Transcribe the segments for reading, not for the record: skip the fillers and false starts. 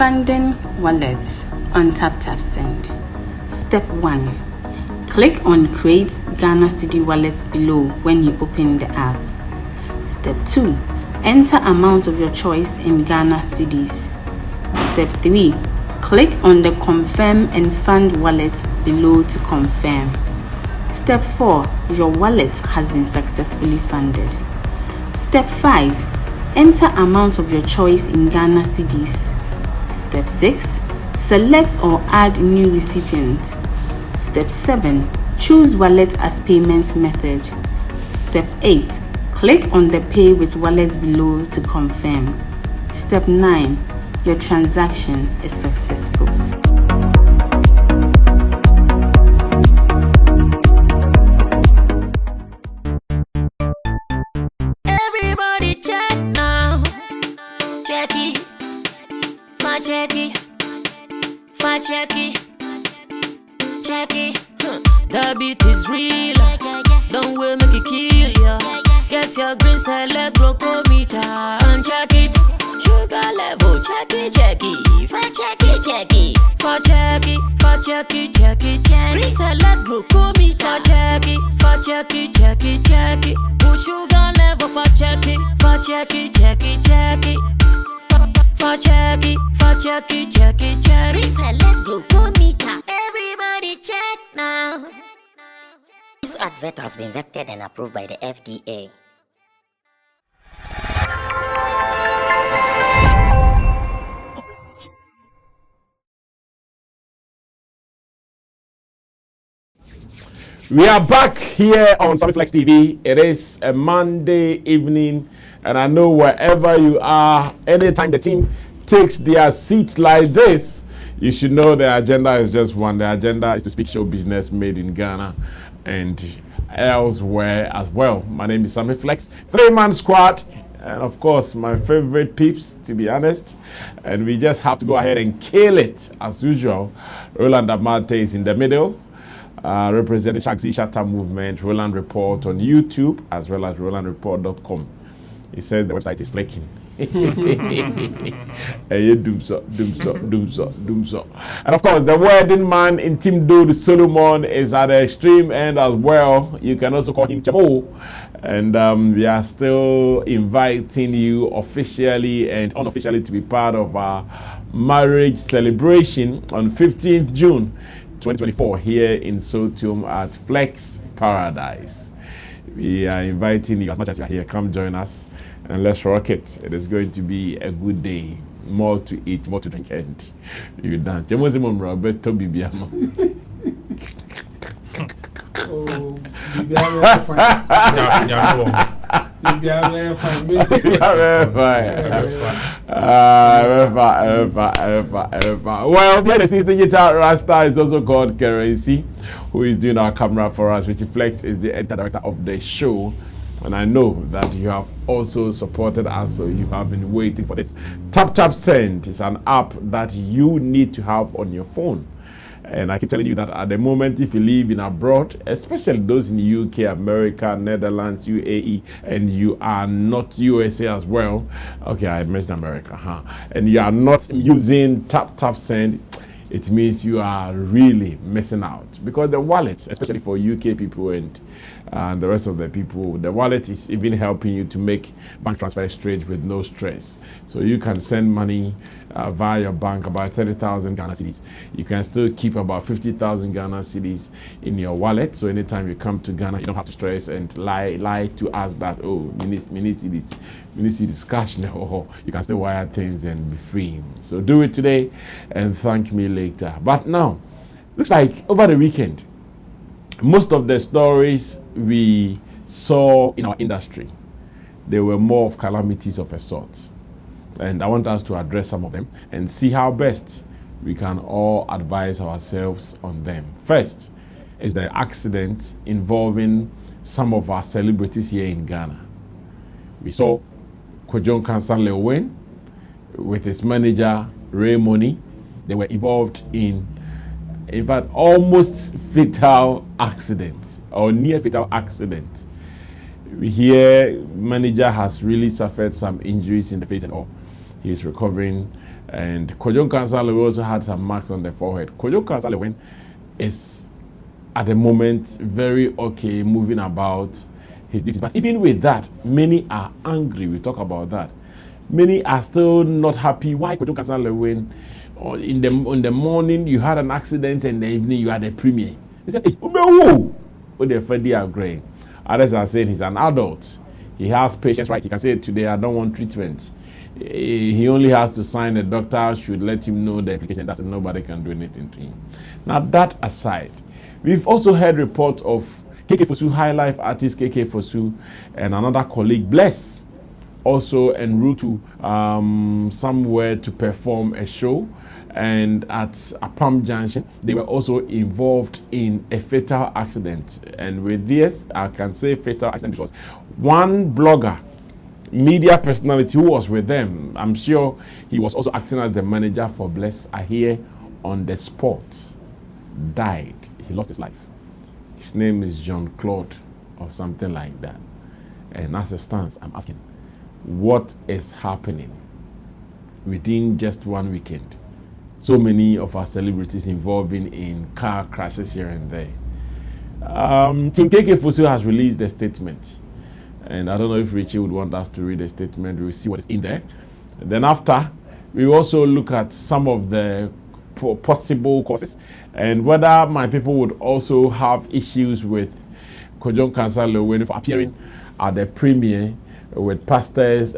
Funding wallets on Tapt Send. Step 1. Click on Create Ghana Cedi Wallets below when you open the app. Step 2. Enter amount of your choice in Ghana Cedis. Step 3. Click on the Confirm and Fund wallet below to confirm. Step 4. Your wallet has been successfully funded. Step 5. Enter amount of your choice in Ghana Cedis. Step 6. Select or add new recipient. Step 7. Choose wallet as payment method. Step 8. Click on the Pay with Wallet below to confirm. Step 9. Your transaction is successful. Everybody check now. Check it. Check it. Check it. Check it. That beat is real. Don't wait, make it kill ya. Get your green select glucometer and check it. Sugar level, check it, check it. Check it, check it. Check it, check it, check it, check it. Green select glucometer. Check it, check it, check it. Put sugar level for check it, check it, check it, check it. Check it, check it, check it. Reselect glucometer. Everybody check now. This advert has been vetted and approved by the FDA. We are back here on Sammy Flex TV. It is a Monday evening, and I know wherever you are, anytime the team takes their seats like this, you should know the agenda is just one. The agenda is to speak show business made in Ghana and elsewhere as well. My name is Sammy Flex, 3-man squad, and of course my favorite peeps, to be honest. And we just have to go ahead and kill it as usual. Roland Amate is in the middle. Representing Shaxi Shatter Movement, Roland Report on YouTube, as well as RolandReport.com. He said the website is flaking. And of course, the wedding man in Team Dude Solomon is at the extreme end as well. You can also call him Chamo. And we are still inviting you officially and unofficially to be part of our marriage celebration on 15th June 2024 here in Sotium at Flex Paradise. We are inviting you, as much as you are here, come join us and let's rock it. It is going to be a good day. More to eat, more to drink, and you dance. Well, the assistant guitar Rasta is also called Keresi, who is doing our camera for us. Richie Flex is the editor director of the show. And I know that you have also supported us, so you have been waiting for this. Tapt Send is an app that you need to have on your phone. And I keep telling you that at the moment, if you live in abroad, especially those in the UK, America, Netherlands, UAE, and you are not USA as well. Okay, I mentioned America, and you are not using Tapt Send, it means you are really missing out, because the wallet, especially for UK people and the rest of the people, the wallet is even helping you to make bank transfers straight with no stress. So you can send money via your bank, about 30,000 Ghana cedis. You can still keep about 50,000 Ghana cedis in your wallet. So anytime you come to Ghana, you don't have to stress and lie to us that, oh, we need this cash now. You can still wire things and be free. So do it today and thank me later. But now, looks like over the weekend, most of the stories we saw in our industry, they were more of calamities of a sort. And I want us to address some of them and see how best we can all advise ourselves on them. First is the accident involving some of our celebrities here in Ghana. We saw Kojon Kansan Leowen with his manager Ray Money. They were involved in fact, almost fatal accident or near fatal accident. We hear manager has really suffered some injuries in the face and all. He is recovering And Kojo Kansalewen also had some marks on the forehead. Kojo Kansalewen is at the moment very okay, moving about his duties. But even with that, many are angry. We talk about that. Many are still not happy. Why Kojo Kansalewen? In the morning you had an accident, and in the evening you had a premiere. They said, hey, whoa! They're Freddie agreeing. Others are saying he's an adult. He has patience, right? He can say today I don't want treatment. He only has to sign. The doctor should let him know the application. That's it. Nobody can do anything to him. Now that aside, we've also heard reports of KK Fosu, high life artist KK Fosu, and another colleague, Bless, also en route to somewhere to perform a show. And at Apam Junction, they were also involved in a fatal accident. And with this, I can say fatal accident because one blogger, media personality who was with them, I'm sure he was also acting as the manager for Bless, are here on the spot, died. He lost his life. His name is Jean-Claude or something like that. And as it stands, I'm asking, what is happening within just one weekend? So many of our celebrities involving in car crashes here and there. Team KK Fosu has released a statement. And I don't know if Richie would want us to read the statement. We'll see what is in there. And then after, we also look at some of the possible causes and whether my people would also have issues with Kojo Kansalewen for appearing at the premiere with plasters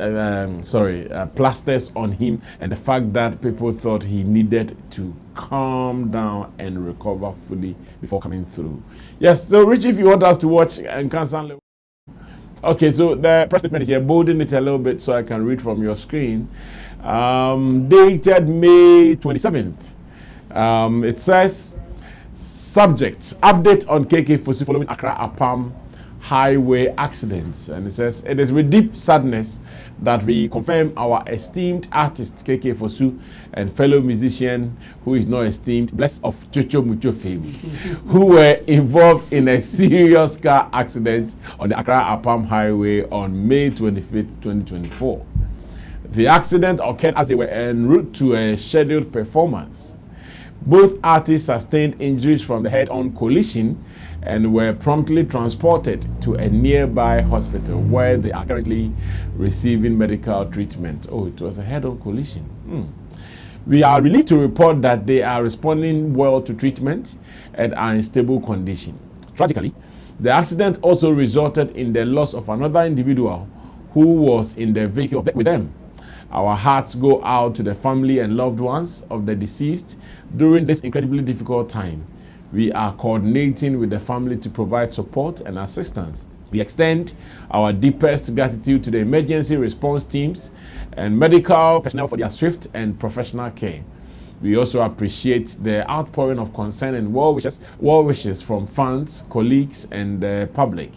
on him, and the fact that people thought he needed to calm down and recover fully before coming through. Yes, so Richie, if you want us to watch Kansalewen. Okay, so the press statement is here, bolding it a little bit so I can read from your screen. Dated May 27th. It says, subject, update on KK Fosu following Accra Apam highway accidents. And it says, it is with deep sadness that we confirm our esteemed artist KK Fosu and fellow musician who is not esteemed, Bless of Chocho Mucho fame, who were involved in a serious car accident on the Accra Apam highway on May 25th, 2024. The accident occurred as they were en route to a scheduled performance. Both artists sustained injuries from the head-on collision and were promptly transported to a nearby hospital where they are currently receiving medical treatment. Oh, it was a head-on collision. We are relieved to report that they are responding well to treatment and are in stable condition. Tragically, the accident also resulted in the loss of another individual who was in the vehicle with them. Our hearts go out to the family and loved ones of the deceased during this incredibly difficult time. We are coordinating with the family to provide support and assistance. We extend our deepest gratitude to the emergency response teams and medical personnel for their swift and professional care. We also appreciate the outpouring of concern and well wishes from fans, colleagues, and the public.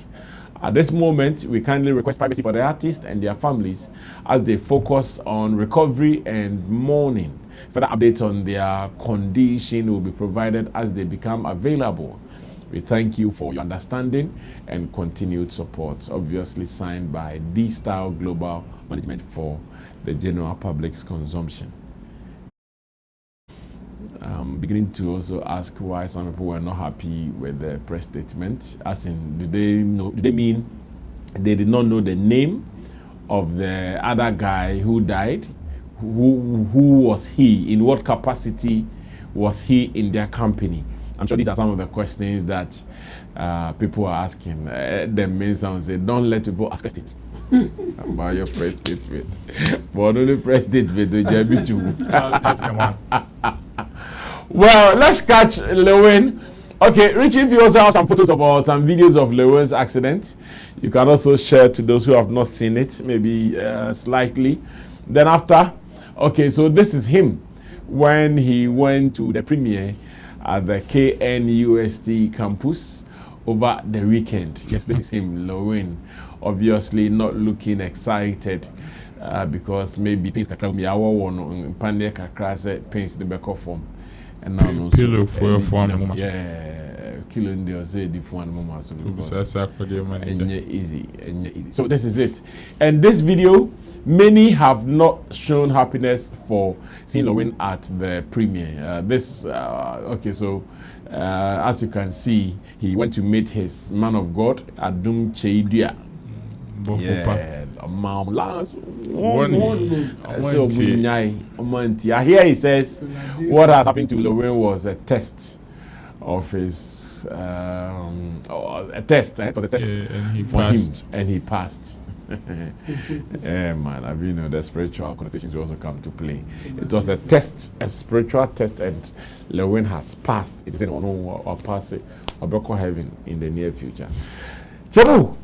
At this moment, we kindly request privacy for the artists and their families as they focus on recovery and mourning. Further updates on their condition will be provided as they become available. We thank you for your understanding and continued support. Obviously signed by D-Style Global Management for the general public's consumption. I'm beginning to also ask why some people were not happy with the press statement. As in, do they mean they did not know the name of the other guy who died? Who was he? In what capacity was he in their company? I'm sure these are some of the questions that people are asking. The main sound say, don't let people ask questions about your press statement. But only press statement to JB too. Well, let's catch Lewin. Okay, Richie, if you also have some photos of or some videos of Lewin's accident, you can also share to those who have not seen it, maybe slightly. Then after, okay, so this is him when he went to the premiere at the KNUST campus over the weekend. Yes, this is him, Lewin. Obviously not looking excited because maybe things kakra mi awo won kakra se pains the back of form. And now pillow for your phone. Yeah, kilo in there, say the one mama so Sarkodie manager. easy. So this is it. And this video, many have not shown happiness for seeing Lorraine at the premiere. Okay, so as you can see, he went to meet his man of God, Adum Cheidia. Yeah, last month. Here he says what has happened to Lorraine was a test of his a test. It was a test and he for passed. him, and he passed. Man, I mean, the spiritual connotations will also come to play. It was a test, a spiritual test, and Lorraine has passed. It is or pass it or go heaven in the near future. Chabu,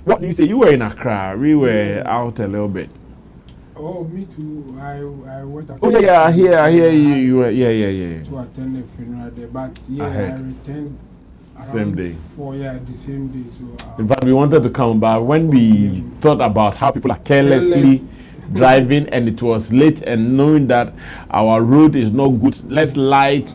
what do you say? You were in Accra. We were out a little bit. Oh, me too. I went. Oh yeah, I hear you. You were to attend the funeral there, but I returned same day. The same day. So in fact, we wanted to come, but when we thought about how people are carelessly driving and it was late, and knowing that our road is not good, let's light.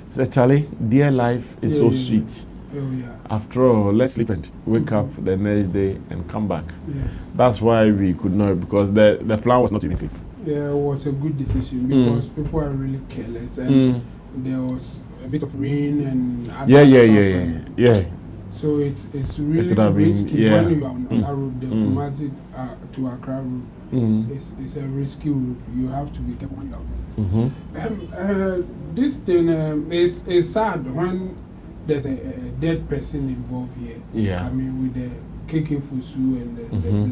Say, Charlie, dear life is so sweet. Oh, yeah. After all, let's sleep and wake up the next day and come back. Yes. That's why we could not, because the plan was not to even sleep. Yeah, it was a good decision because people are really careless, and there was a bit of rain and yeah. So it's really risky when you are on that road, the Kumasi to Accra road. It's a risky route. You have to be careful when you are on it. This thing is sad when there's a dead person involved here. Yeah. I mean, with the KK Fusu and the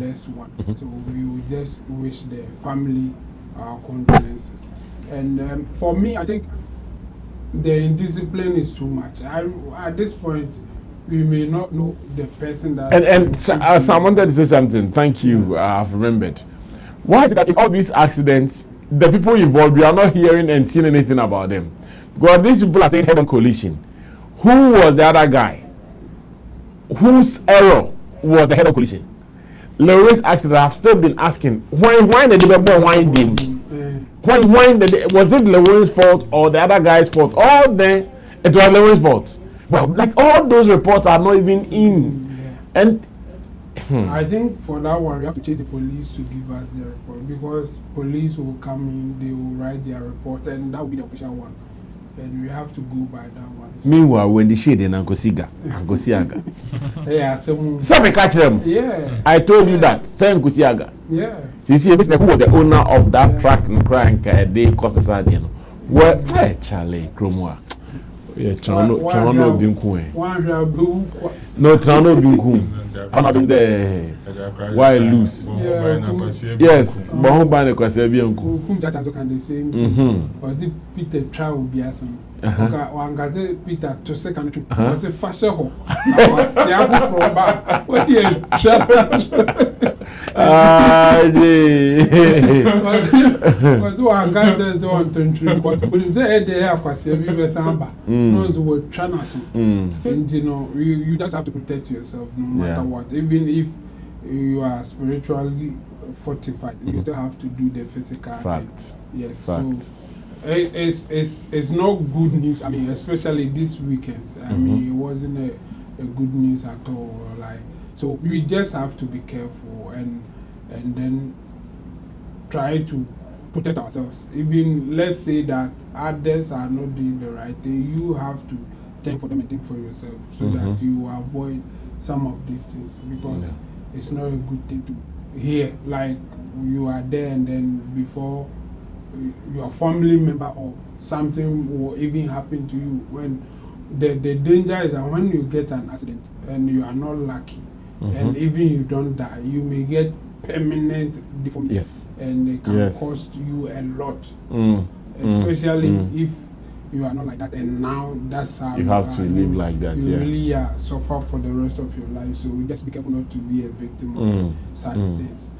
blessed one. So we would just wish the family our condolences. And for me, I think the indiscipline is too much. At this point, we may not know the person that. And I wanted to say something. Thank you. I've remembered. Why is it that in all these accidents, the people involved, we are not hearing and seeing anything about them? Because these people are saying head-on collision. Who was the other guy? Whose error was the head-on collision? Lorraine's accident, I've still been asking, why did the boy wind him? Was it Lorraine's fault or the other guy's fault? All then, it was Lorraine's fault. Well, like all those reports are not even in. And I think for that one, we have to chase the police to give us the report, because police will come in, they will write their report, and that will be the official one. And we have to go by that one. Meanwhile, when the shade in Ankosiaga. Yeah, some. Sammy catch them. Yeah. I told you that. Say Ankosiaga. Yeah. You see, who was the owner of that track in Crank? They cost us you know. Well, hey, Charlie, Cromwell. Yeah, Toronto Binkwe. No, Toronto Binkwe. I'm not doing the why lose. Yes, but who buy the Quasabian? Whom that can the same. Or the Peter travel be as one gazette Peter to second trip. What's a fashion hole? I was there for about what do you travel? But one gazette on country. But when they are Quasabi Samba, no one channels. And you know, you just have to protect yourself no matter what. Even if you are spiritually fortified, you still have to do the physical. Fact. Yes. Fact. So it's not good news. I mean, especially these weekends. I mean, it wasn't a good news at all. Like, so we just have to be careful and then try to protect ourselves. Even let's say that others are not doing the right thing, you have to think for them and think for yourself, so that you avoid some of these things, because it's not a good thing to hear. Like you are there and then before your family member or something will even happen to you. When the danger is that when you get an accident and you are not lucky, and even you don't die, you may get permanent deformity. Yes. And it can cost you a lot, especially if you are not like that. And now that's how you have to live like that. You really suffer for the rest of your life. So just be careful not to be a victim of such things.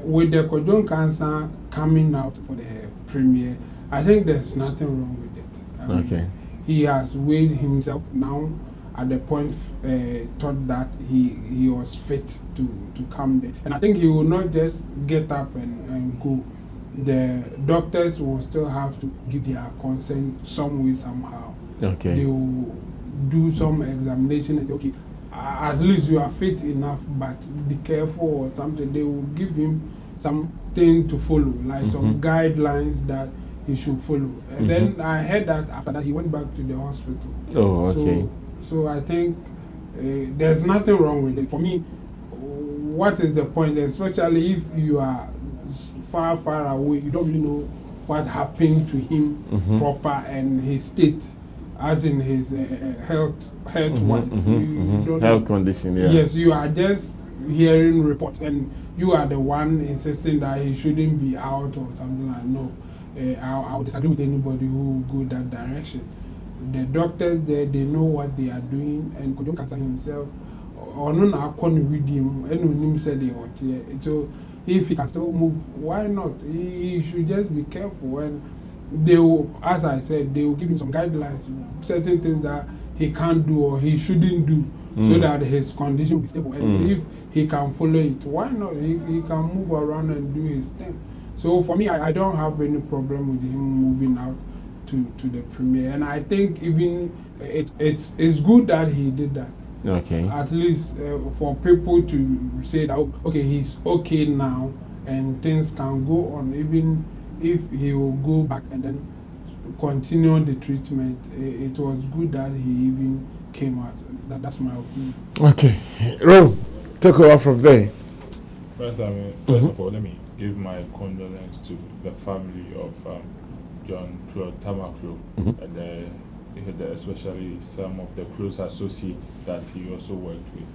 With the colon cancer coming out for the premiere, I think there's nothing wrong with it. I mean, he has weighed himself now at the point, thought that he was fit to come there. And I think he will not just get up and go. The doctors will still have to give their consent some way, somehow. Okay. They will do some examination and say, okay, at least you are fit enough, but be careful or something. They will give him something to follow, like some guidelines that he should follow. And then I heard that after that he went back to the hospital. Oh, okay. So I think there's nothing wrong with it. For me, what is the point, especially if you are far, far away, you don't really know what happened to him proper and his state, as in his health-wise. Health condition, yeah. Yes, you are just hearing reports, and you are the one insisting that he shouldn't be out or something like no. I would disagree with anybody who will go that direction. The doctors there, they know what they are doing, and could cancer himself or no with him, and said they were here. So if he can still move, why not? He should just be careful, and they will, as I said, they will give him some guidelines, certain things that he can't do or he shouldn't do, so that his condition will be stable. And if he can follow it, why not? He can move around and do his thing. So for me, I don't have any problem with him moving out to the premiere, and I think even it's good that he did that. Okay. At least for people to say that okay, he's okay now and things can go on, even if he will go back and then continue the treatment. It was good that he even came out. That's my opinion. Okay. Ro, take over from there. First of all, let me give my condolence to the family of John Claude Tamaklo, and especially some of the close associates that he also worked with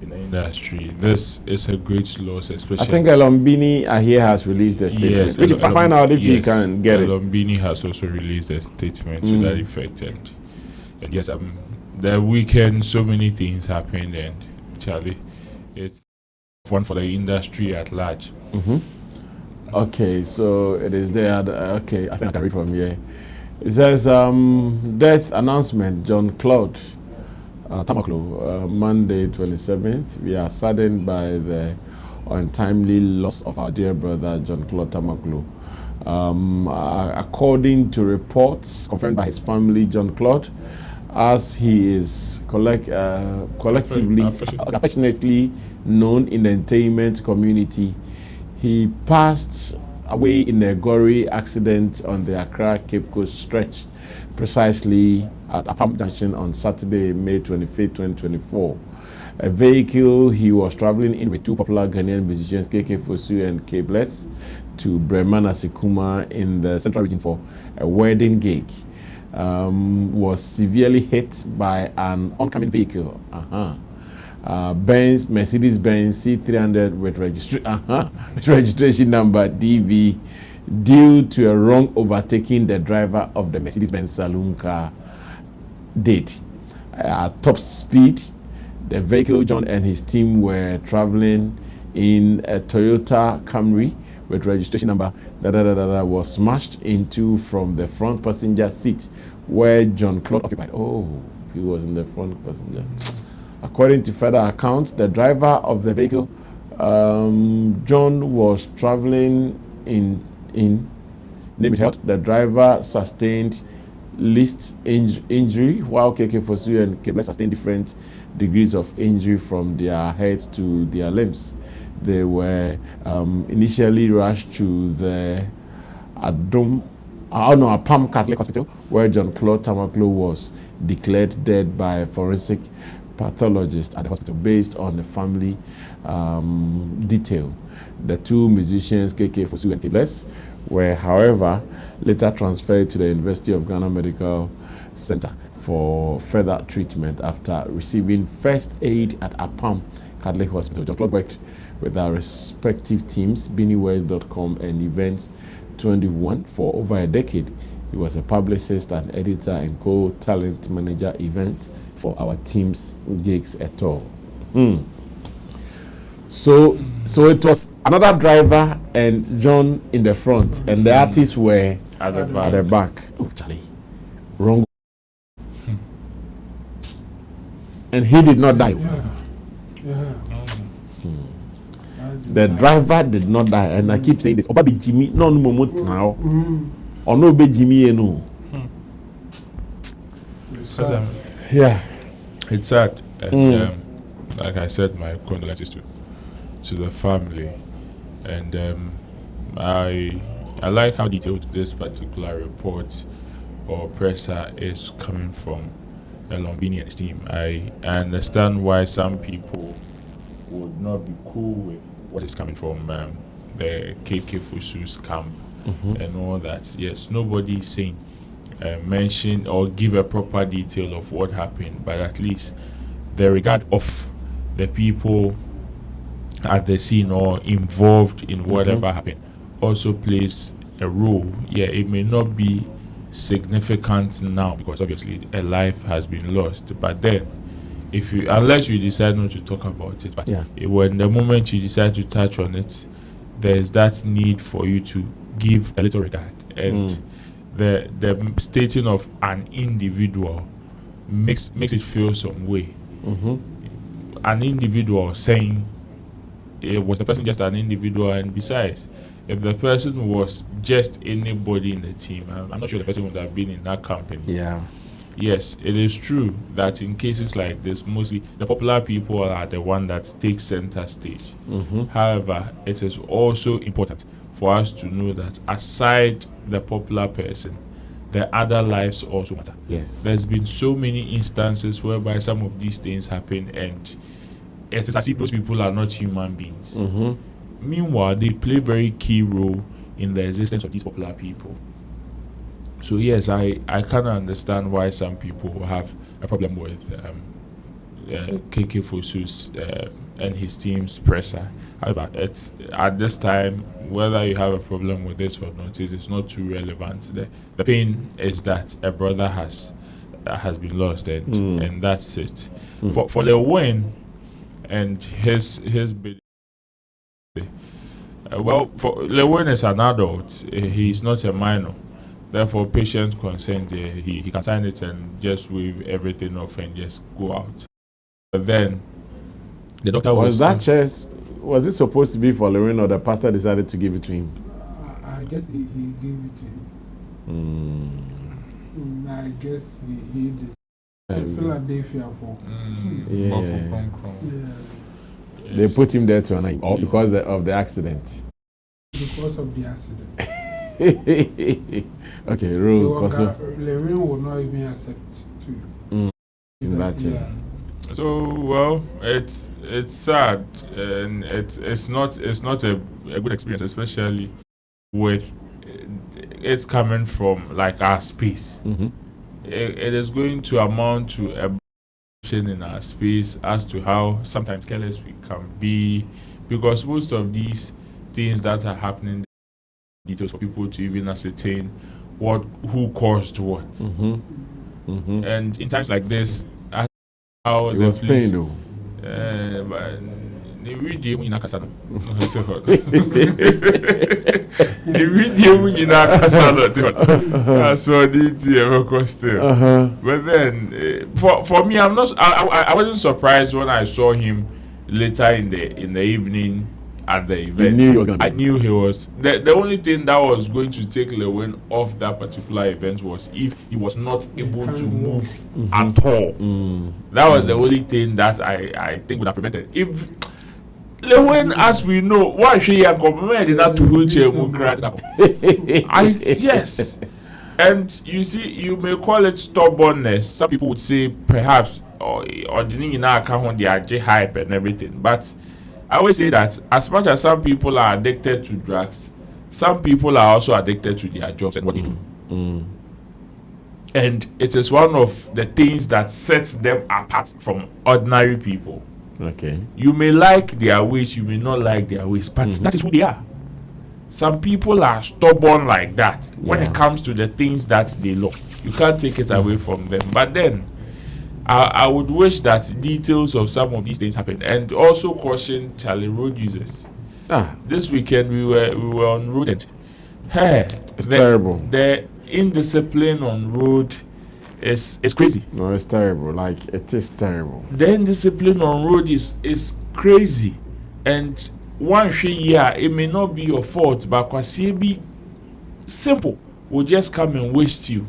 in the industry. This is a great loss, especially. I think Elombini here has released a statement. Yes, which if I find out if you can get it. Elombini has also released a statement to that effect, and yes, the weekend so many things happened, and Charlie, it's one for the industry at large. Okay, so it is there. Okay, I think I can read from here. It says, death announcement, John Claude Tamaklo, Monday 27th. We are saddened by the untimely loss of our dear brother, John Claude Tamaklo. According to reports confirmed by his family, John Claude, as he is collectively, affectionately known in the entertainment community, he passed away in a gory accident on the Accra-Cape Coast stretch, precisely at Apam Junction on Saturday, May 25, 2024. A vehicle he was traveling in with two popular Ghanaian musicians, KK Fosu and K Bless, to Bremana Sikuma in the Central Region for a wedding gig, was severely hit by an oncoming vehicle. Mercedes-Benz C300 with registration number DV, due to a wrong overtaking the driver of the Mercedes-Benz saloon car did. At top speed, the vehicle John and his team were traveling in a Toyota Camry with registration number was smashed into from the front passenger seat where John Claude occupied. Oh, he was in the front passenger. According to further accounts, the driver of the vehicle, John, was traveling in name it health. The driver sustained least injury, while KK Fosu and Keble sustained different degrees of injury from their heads to their limbs. They were initially rushed to the Apam Catholic Hospital, where John Claude Tamaklo was declared dead by a forensic pathologist at the hospital based on the family detail. The two musicians, KK Fosu and Kebles, were, however, later transferred to the University of Ghana Medical Center for further treatment after receiving first aid at Apam Catholic Hospital. John Claude worked with our respective teams, BeanieWest.com and Events 21, for over a decade. He was a publicist and editor and co-talent manager events for our team's gigs at all. So it was another driver and John in the front, and the artists were at the back. Oh, Charlie, wrong. And he did not die. The driver did not die, and I keep saying this. Oba be Jimmy, no moment now, or no be Jimmy, no. Yeah. It's sad, and like I said, my condolences to the family, and I like how detailed this particular report or presser is coming from Lombini and his team. I understand why some people would not be cool with what is coming from the KK Fusu's camp and all that. Yes, nobody is saying mention or give a proper detail of what happened, but at least the regard of the people at the scene or involved in whatever happened also plays a role. Yeah, it may not be significant now because obviously a life has been lost, but then if you, unless you decide not to talk about it, but when the moment you decide to touch on it, there's that need for you to give a little regard, and the stating of an individual makes it feel some way. An individual saying it was the person just an individual, and besides, if the person was just anybody in the team, I'm not sure the person would have been in that company. Yes, it is true that in cases like this, mostly the popular people are the one that takes center stage. However, it is also important for us to know that aside the popular person, the other lives also matter. There's been so many instances whereby some of these things happen, and it is as if those people are not human beings. Meanwhile, they play very key role in the existence of these popular people. So yes, I kind of understand why some people have a problem with KK Fosu's and his team's presser. However, it's at this time, whether you have a problem with it or not, it is not too relevant. The pain is that a brother has been lost, and that's it. For the win and his bid. Well, for Lewin is an adult, he is not a minor. Therefore, patient consent, he can sign it and just wave everything off and just go out. But then, the doctor was that chest, was it supposed to be for Lewin, or the pastor decided to give it to him? I guess he gave it to him. I guess he did. Philadelphia for. They put him there tonight because of the accident. Because of the accident. Okay, rule. Lewin will not even accept to. So well, it's sad, and it's not a good experience, especially with it's coming from like our space. It is going to amount to a in our space as to how sometimes careless we can be, because most of these things that are happening, details for people to even ascertain who caused what. And in times like this, how it the was police, pain though. The video in Akasano. The video in Akasano. So but then, for me, I wasn't surprised when I saw him later in the evening at the event. I knew he was. The only thing that was going to take Lewin off that particular event was if he was not able to move at all. That was the only thing that I think would have prevented. If Lewin, as we know, why she complimented that to wheelchair yes. And you see, you may call it stubbornness. Some people would say perhaps or the account they are hype and everything. But I always say that as much as some people are addicted to drugs, some people are also addicted to their jobs and what they do. And it is one of the things that sets them apart from ordinary people. Okay. You may like their ways, you may not like their ways, but that is who they are. Some people are stubborn like that when it comes to the things that they love. You can't take it away from them. But then, I would wish that details of some of these things happen, and also caution Charlie road users. This weekend we were on road, and it's terrible. The indiscipline on road is crazy. No, it's terrible. Like, it is terrible. The indiscipline on road is crazy, and one year it may not be your fault, but be simple will just come and waste you.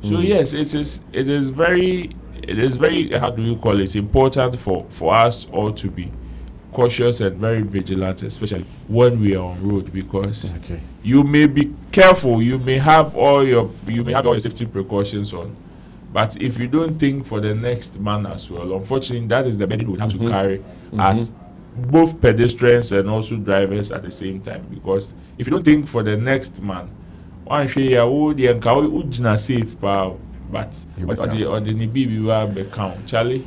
So yes, it is very it is very, how do you call it, it's important for us all to be cautious and very vigilant, especially when we are on road, because you may be careful, you may have all your safety precautions on, but if you don't think for the next man as well, unfortunately that is the burden we have to carry as both pedestrians and also drivers at the same time. Because if you don't think for the next man, one say safe, but or the nibi we count Charlie.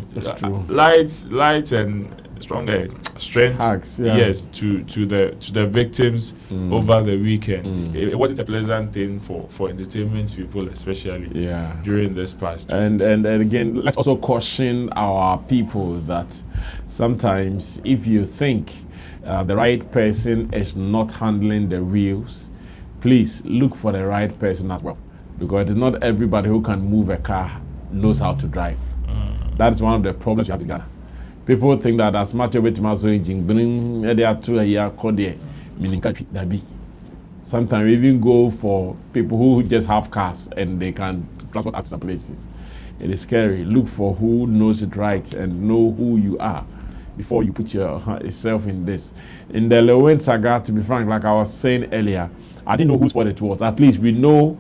That's true. Light and stronger strength. Hugs, yes, to the victims over the weekend. It wasn't a pleasant thing for entertainment people, especially during this past. And again, let's also caution our people that sometimes if you think the right person is not handling the wheels, please look for the right person as well, because it is not everybody who can move a car knows how to drive. That is one of the problems you have in Ghana. People think that as much of it as engine bring to a year meaning sometimes we even go for people who just have cars and they can transport us to some places. It is scary. Look for who knows it right and know who you are before you put yourself in this. In the Lewin saga, to be frank, like I was saying earlier, I didn't know whose fault it was. At least we know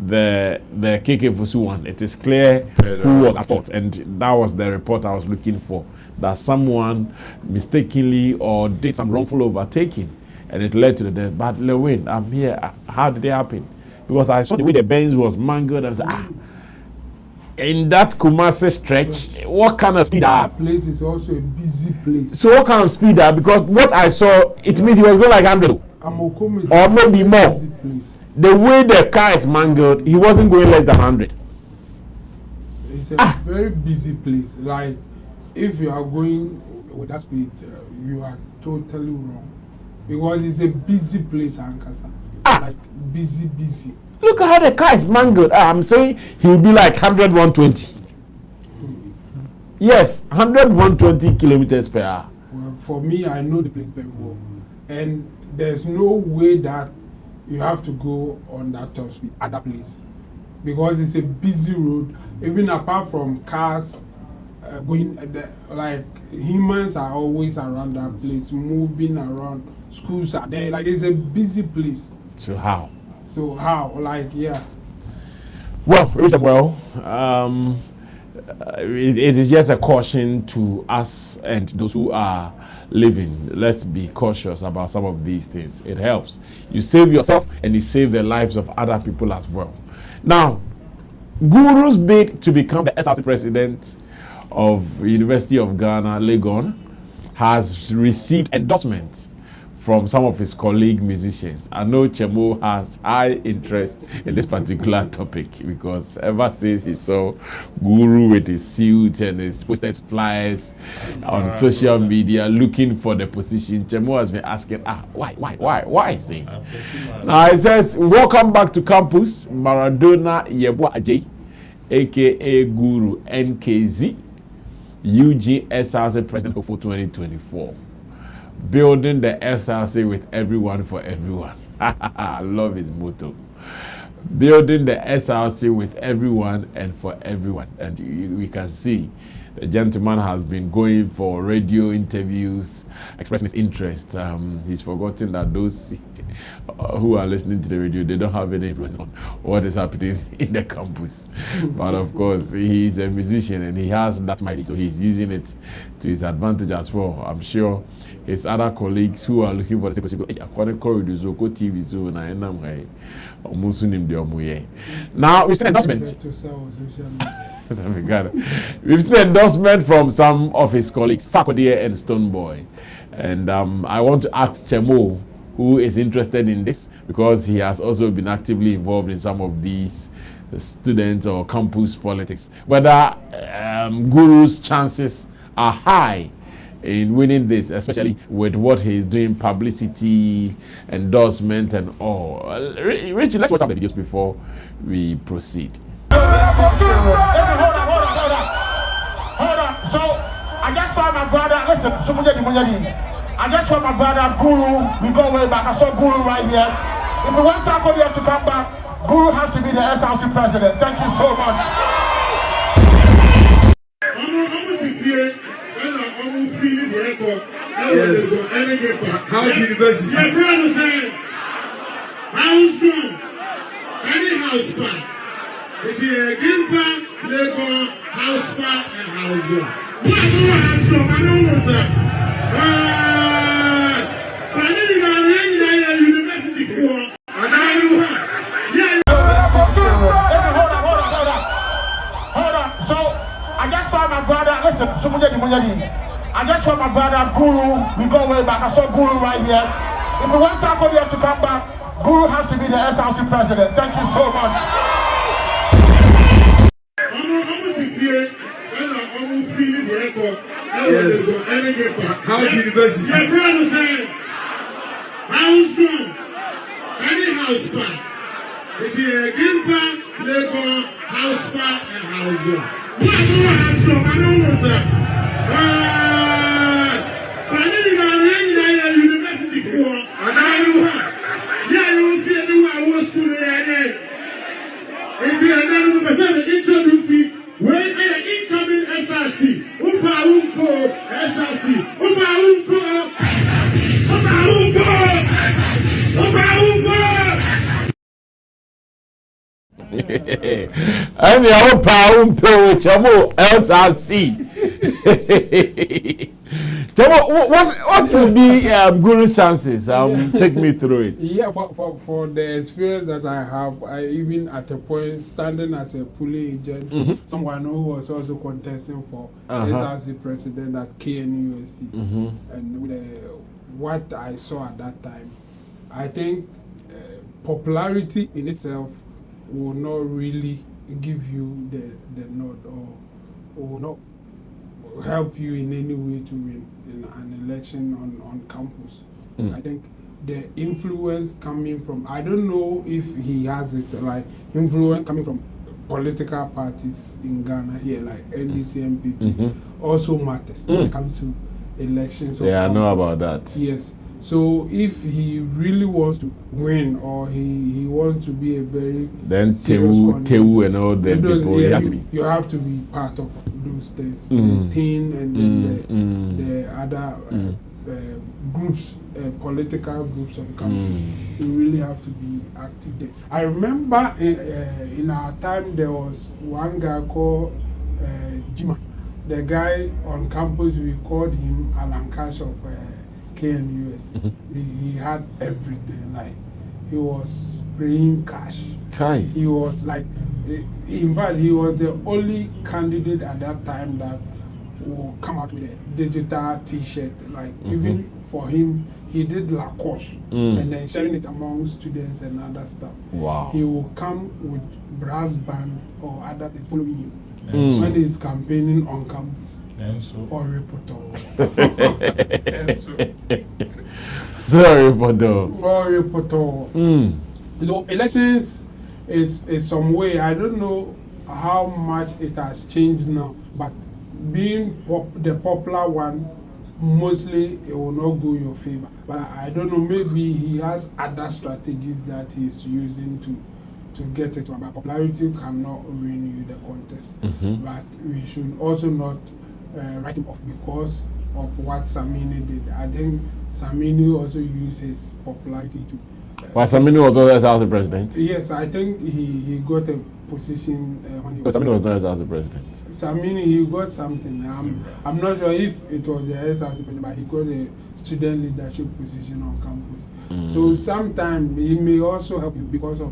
the KK Fusu one. It is clear who was at fault, and that was the report I was looking for, that someone mistakenly or did some wrongful overtaking and it led to the death. But Lewin, I'm here. How did it happen? Because I saw the way the Benz was mangled. I was like, in that Kumasi stretch, what kind of speed? That place is also a busy place. So what kind of speed? Because what I saw, it means he was going like 100 or maybe more. The way the car is mangled, he wasn't going less than 100. It's a very busy place. Like, if you are going with that speed, you are totally wrong. Because it's a busy place, Ankasa. Like, busy. Look at how the car is mangled. I'm saying he'll be like 100, 120. Yes, 100, 120 kilometers per hour. Well, for me, I know the place very well. And there's no way that you have to go on that top speed at that place, because it's a busy road. Even apart from cars going, like humans are always around that place, moving around. Schools are there. Like, it's a busy place. So how? Like, yeah. Well, it is just a caution to us and those who are living. Let's be cautious about some of these things. It helps. You save yourself and you save the lives of other people as well. Now, Guru's bid to become the SRC president of University of Ghana, Legon, has received endorsement from some of his colleague musicians. I know Chemo has high interest in this particular topic, because ever since he saw Guru with his suit and his posters, flyers on social media looking for the position, Chemo has been asking, why is he? Now he says, welcome back to campus, Maradona Yeboah Ajay, aka Guru NKZ, UG SRC President for 2024. Building the SRC with everyone for everyone. I love his motto. Building the SRC with everyone and for everyone. And we can see the gentleman has been going for radio interviews, expressing his interest. He's forgotten that those who are listening to the radio, they don't have any influence on what is happening in the campus. But of course, he's a musician and he has that mighty, so he's using it to his advantage as well. I'm sure his other colleagues who are looking for the same person, TV zone, now we've seen endorsement. We've seen endorsement from some of his colleagues, Sarkodie and Stonebowy. And I want to ask Chemo, who is interested in this, because he has also been actively involved in some of these student or campus politics, whether Guru's chances are high in winning this, especially with what he's doing, publicity, endorsement, and all. Richie, let's watch some of the videos before we proceed. Hold on. So I just saw my brother. Listen, I just saw my brother Guru. We go way back. I saw Guru right here. If we want somebody to come back, Guru has to be the SRC president. Thank you so much. Yes. House University. Your friend said, house gone. Any house park. It's a Gimpa, Lego, house park, and house one. What do I have from? I don't know, sir. But I didn't know university for. And I knew her. Yeah. Hold on. So, I just saw my brother. Listen, I just saw my brother Guru. We go way back. I saw Guru right here. If we want Sarkodie to come back, Guru has to be the SRC president. Thank you so much. Yes. House University. Your friend said, house gone. Any house park. It's a Gimpa, Lego, house park, and house one. What do I have from? I don't know, sir. But I didn't know university for. And I knew her. Yeah, you will see anyone who was school there. It's another person introducing when an incoming SRC. Upa Unko SRC. Upa Unko. Upa Unko. Upa Unko. And the Upa Unko Chamo SRC. Chamo, what would be Guru's chances? Take me through it. Yeah, for the experience that I have, I even at a point standing as a polling agent, someone who was also contesting for SRC president at KNUST, and with what I saw at that time, I think popularity in itself will not really give you the nod or not help you in any way to win in an election on campus. I think the influence coming from, I don't know if he has it, like influence coming from political parties in Ghana here, like NDC, MPP, also matters when it comes to elections. Yeah, I know about that. Yes. So if he really wants to win, or he wants to be a very then Tewu and all the people, yeah, have to be. You have to be part of those things, the team and then the other groups, political groups of campaign. You really have to be active there. I remember in our time there was one guy called Jima. The guy on campus, we called him Alan Cash of KNUS. He had everything, like he was spraying cash. He was like, in fact, he was the only candidate at that time that will come out with a digital T-shirt. Like even for him, he did Lacoste and then sharing it among students and other stuff. Wow. He will come with brass band or other things following him when he's campaigning on campus. Sorry, Poto. So elections is some way. I don't know how much it has changed now, but being the popular one, mostly it will not go in your favor. But I don't know, maybe he has other strategies that he's using to get it. But popularity cannot win you the contest. But we should also not write him off because of what Sammy did. I think Sammy also used his popularity to. Well, Sammy was always as the president. Yes, I think he got a position when he was. Sammy was not as the president. Sammy, he got something. I'm not sure if it was the SRC president, but he got a student leadership position on campus. So sometimes he may also help you because of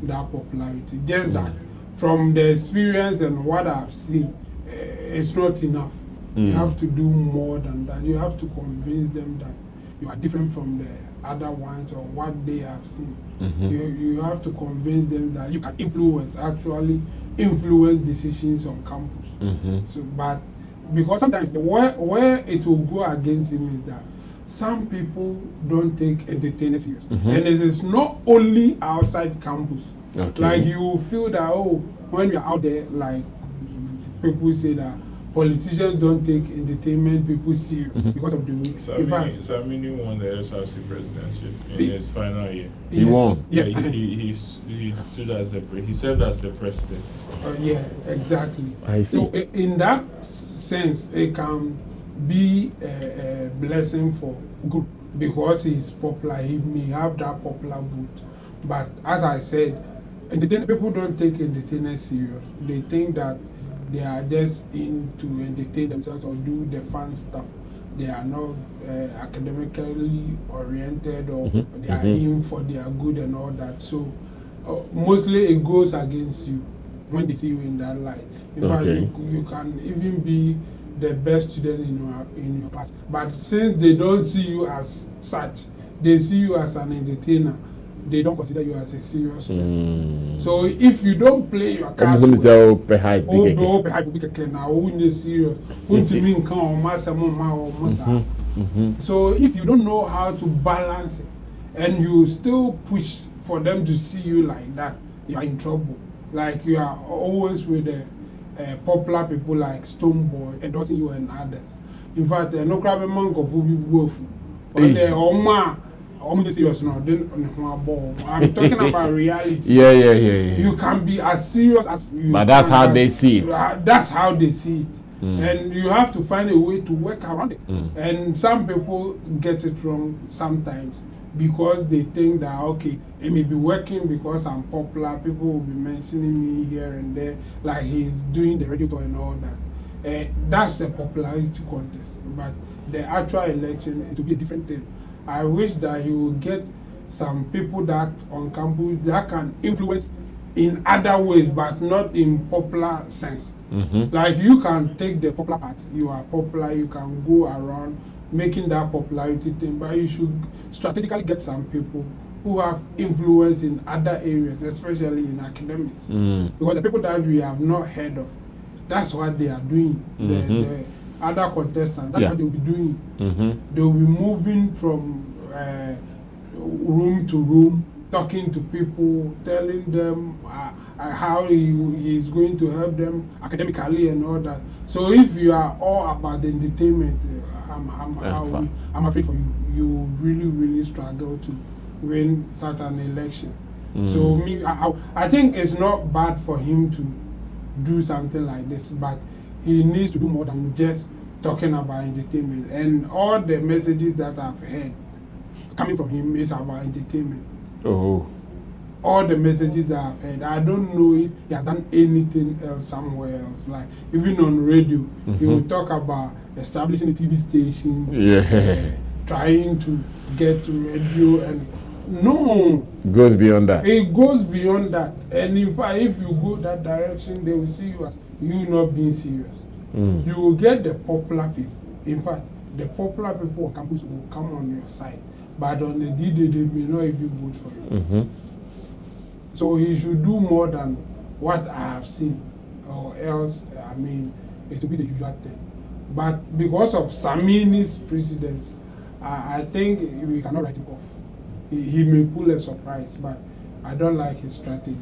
that popularity. Just that from the experience and what I've seen, it's not enough. You have to do more than that. You have to convince them that you are different from the other ones or what they have seen. You have to convince them that you can actually influence decisions on campus. So, but because sometimes where it will go against him is that some people don't take entertainment serious. And it is not only outside campus. Like you feel that, when you're out there, like people say that politicians don't take entertainment people serious because of the way. Sammy won the SRC presidency in his final year. He won. Yes, he stood as he served as the president. Yeah, exactly. I see. So in that sense, it can be a blessing for group because he's popular. He may have that popular vote. But as I said, people don't take entertainers serious. They think that they are just in to entertain themselves or do the fun stuff. They are not academically oriented or they are in for their good and all that. So mostly it goes against you when they see you in that light. In fact, you can even be the best student in your class. But since they don't see you as such, they see you as an entertainer. They don't consider you as a serious person. So if you don't play your cards well, serious. So if you don't know how to balance it and you still push for them to see you like that, you are in trouble. Like you are always with the popular people like Stonebowy endorsing you and others. In fact, no crab among of who you work for. I'm serious now. I'm talking about reality. Yeah. You can be as serious as you. But that's how they see it. That's how they see it, and you have to find a way to work around it. And some people get it wrong sometimes because they think that okay, it may be working because I'm popular. People will be mentioning me here and there, like he's doing the radio tour and all that. That's a popularity contest, but the actual election it will be a different thing. I wish that he will get some people that on campus that can influence in other ways, but not in popular sense. Like you can take the popular part, you are popular, you can go around making that popularity thing, but you should strategically get some people who have influence in other areas, especially in academics. Because the people that we have not heard of, that's what they are doing. The other contestants, that's what they will be doing. They will be moving from room to room, talking to people, telling them how he is going to help them academically and all that. So if you are all about the entertainment, I'm afraid for you. You really struggle to win such an election. So I think it's not bad for him to do something like this, but he needs to do more than just talking about entertainment. And all the messages that I've heard coming from him is about entertainment. All the messages that I've heard, I don't know if he has done anything else somewhere else. Like even on radio, he will talk about establishing a TV station, trying to get to radio, and no, it goes beyond that. It goes beyond that. And in fact, if you go that direction, they will see you as you not being serious. You will get the popular people. In fact, the popular people on campus will come on your side, but on the D-Day, they may not even vote for you. So he should do more than what I have seen, or else, I mean, it will be the usual thing. But because of Sammy's precedence, I think we cannot write him off. He may pull a surprise, but I don't like his strategy.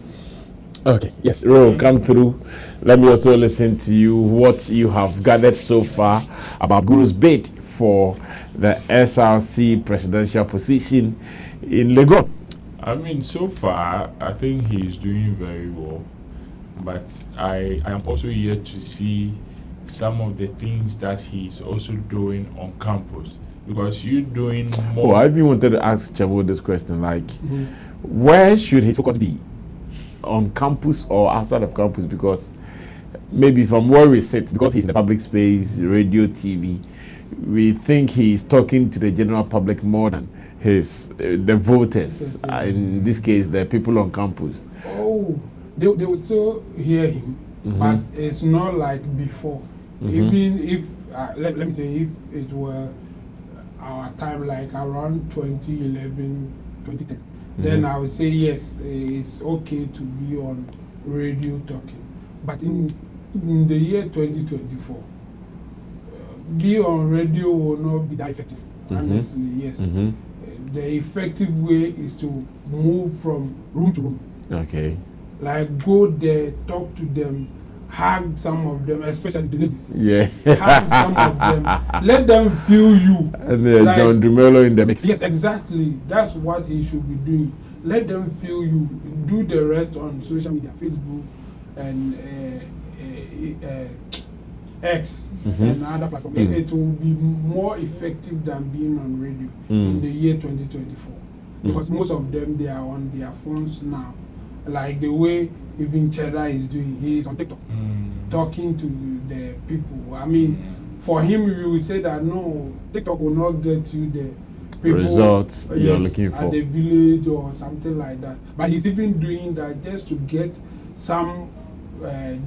Okay, yes, Ro, come through. Let me also listen to you, what you have gathered so far about Guru's bid for the SRC presidential position in Lagos. I mean, so far, I think he's doing very well, but I am also yet to see some of the things that he's also doing on campus, because you're doing more. I even wanted to ask Chavo this question, like, where should his focus be? On campus or outside of campus? Because maybe from where we sit, because he's in the public space, radio, TV, we think he's talking to the general public more than the voters, in this case the people on campus. They will still hear him, but it's not like before. Even if let me say, if it were our time, like around 2011, 2010, then I would say yes, it's okay to be on radio talking. But in the year 2024, be on radio will not be that effective. Honestly, yes. The effective way is to move from room to room. Okay. Like go there, talk to them, hug some of them, especially the ladies. Yeah. Hug some of them. Let them feel you. And like, John Dumelo in the mix. Yes, exactly. That's what he should be doing. Let them feel you. Do the rest on social media, Facebook and X and other platforms. It will be more effective than being on radio in the year 2024 because most of them they are on their phones now. Like the way even Cheddar is doing, he is on TikTok talking to the people. I mean, for him, you will say that no, TikTok will not get you the people, results you're looking for at the village or something like that. But he's even doing that just to get some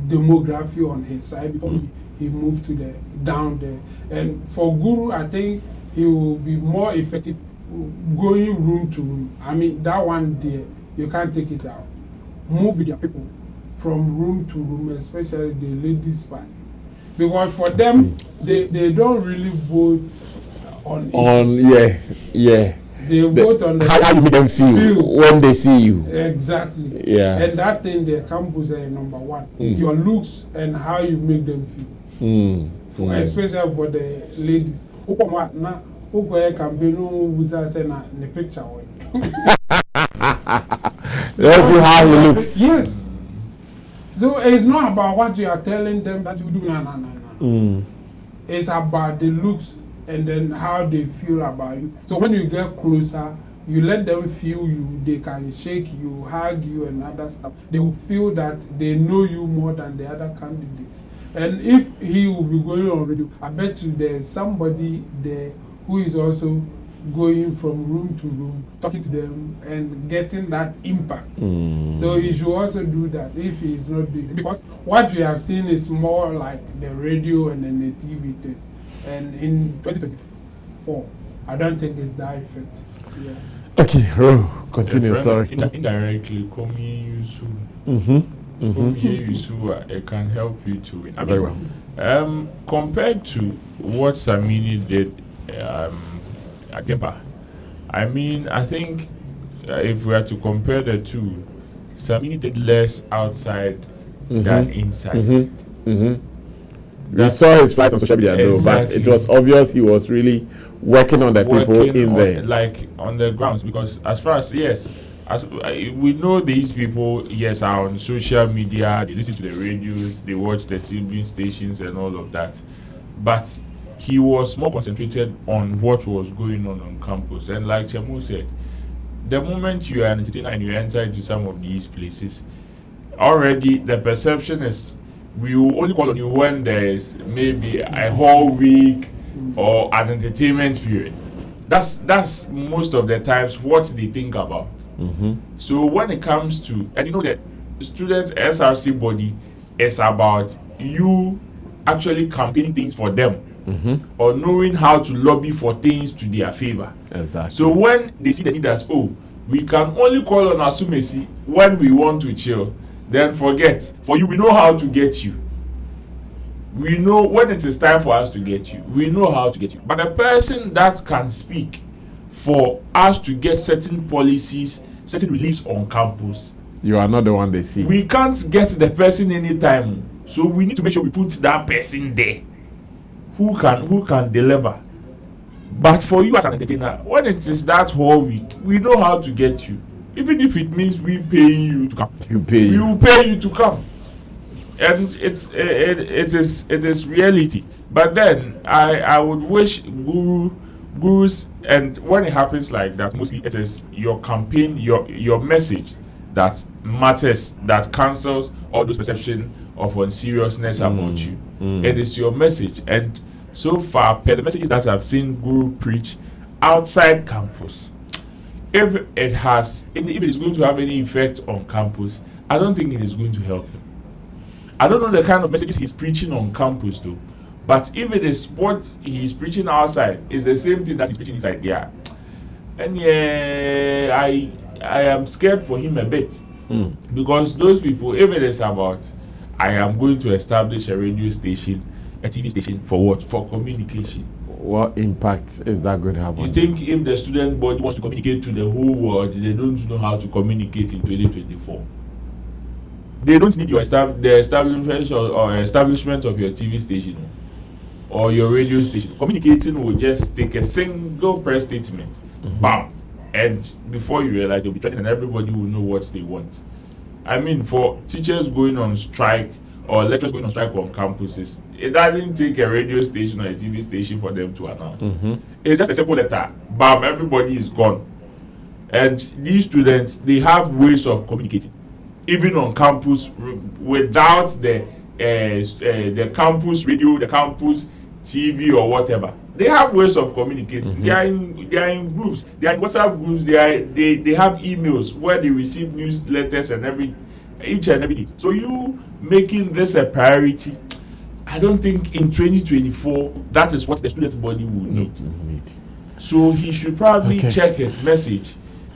demography on his side before he moved to the down there. And for Guru, I think he will be more effective going room to room. I mean, that one there, you can't take it out. Move with your people from room to room, especially the ladies part. Because for them, they don't really vote on they vote on how you make them feel when they see you. Exactly. Yeah. And that thing the campus number one. Your looks and how you make them feel. Especially for the ladies. Campaign the picture. Let's see how he looks. Yes. So it's not about what you are telling them that you do. No. It's about the looks and then how they feel about you. So when you get closer, you let them feel you. They can shake you, hug you, and other stuff. They will feel that they know you more than the other candidates. And if he will be going on radio, I bet you there's somebody there who is also going from room to room, talking to them and getting that impact. So he should also do that if he is not doing it. Because what we have seen is more like the radio and then the TV thing. And in 2024, I don't think it's that effective. Yeah. Okay, continue, sorry. Indirectly, it can help you to win. Very well. Compared to what Samini did at Tempa, I mean, I think if we are to compare the two, Samini did less outside than inside. We saw his flight on social media, though, but it was obvious he was really working on the people in there. Like on the grounds, because as far as, we know these people, are on social media, they listen to the radios, they watch the TV stations and all of that. But he was more concentrated on what was going on campus. And like Chemo said, the moment you are an entertainer and you enter into some of these places, already the perception is we will only call on you when there is maybe a whole week or an entertainment period. That's most of the times what they think about. So when it comes to, and you know that students SRC body is about you actually campaigning things for them. Or knowing how to lobby for things to their favor. Exactly. So when they see the need that, we can only call on Asumesi when we want to chill, then forget. For you, we know how to get you. We know when it is time for us to get you. We know how to get you. But a person that can speak for us to get certain policies, certain reliefs on campus, you are not the one they see. We can't get the person anytime. So we need to make sure we put that person there. Who can deliver. But for you as an entertainer, when it is that whole week, we know how to get you. Even if it means we paying you to come. We will pay you to come. And it is reality. But then I would wish gurus, and when it happens like that, mostly it is your campaign, your message that matters, that cancels all those perceptions of unseriousness about you. It is your message. And so far, per the messages that I've seen Guru preach outside campus, if it is going to have any effect on campus, I don't think it is going to help him. I don't know the kind of messages he's preaching on campus though, but if it is what he's preaching outside, it's the same thing that he's preaching inside there. And I am scared for him a bit, because those people, if it is about I am going to establish a radio station, a TV station, for what? For communication. What impact is that going to have on you think if the student body wants to communicate to the whole world, they don't know how to communicate in 2024? They don't need your the establishment or establishment of your TV station or your radio station. Communicating will just take a single press statement, bam, and before you realize, you'll be trending and everybody will know what they want. I mean, for teachers going on strike or lecturers going on strike on campuses, it doesn't take a radio station or a TV station for them to announce. It's just a simple letter. Bam, everybody is gone. And these students, they have ways of communicating, even on campus, without the campus radio, the campus TV or whatever. They have ways of communicating. They are in groups. They are in WhatsApp groups. They have emails where they receive newsletters and each and every day. So you making this a priority, I don't think in 2024 that is what the student body would need. So he should probably check his message,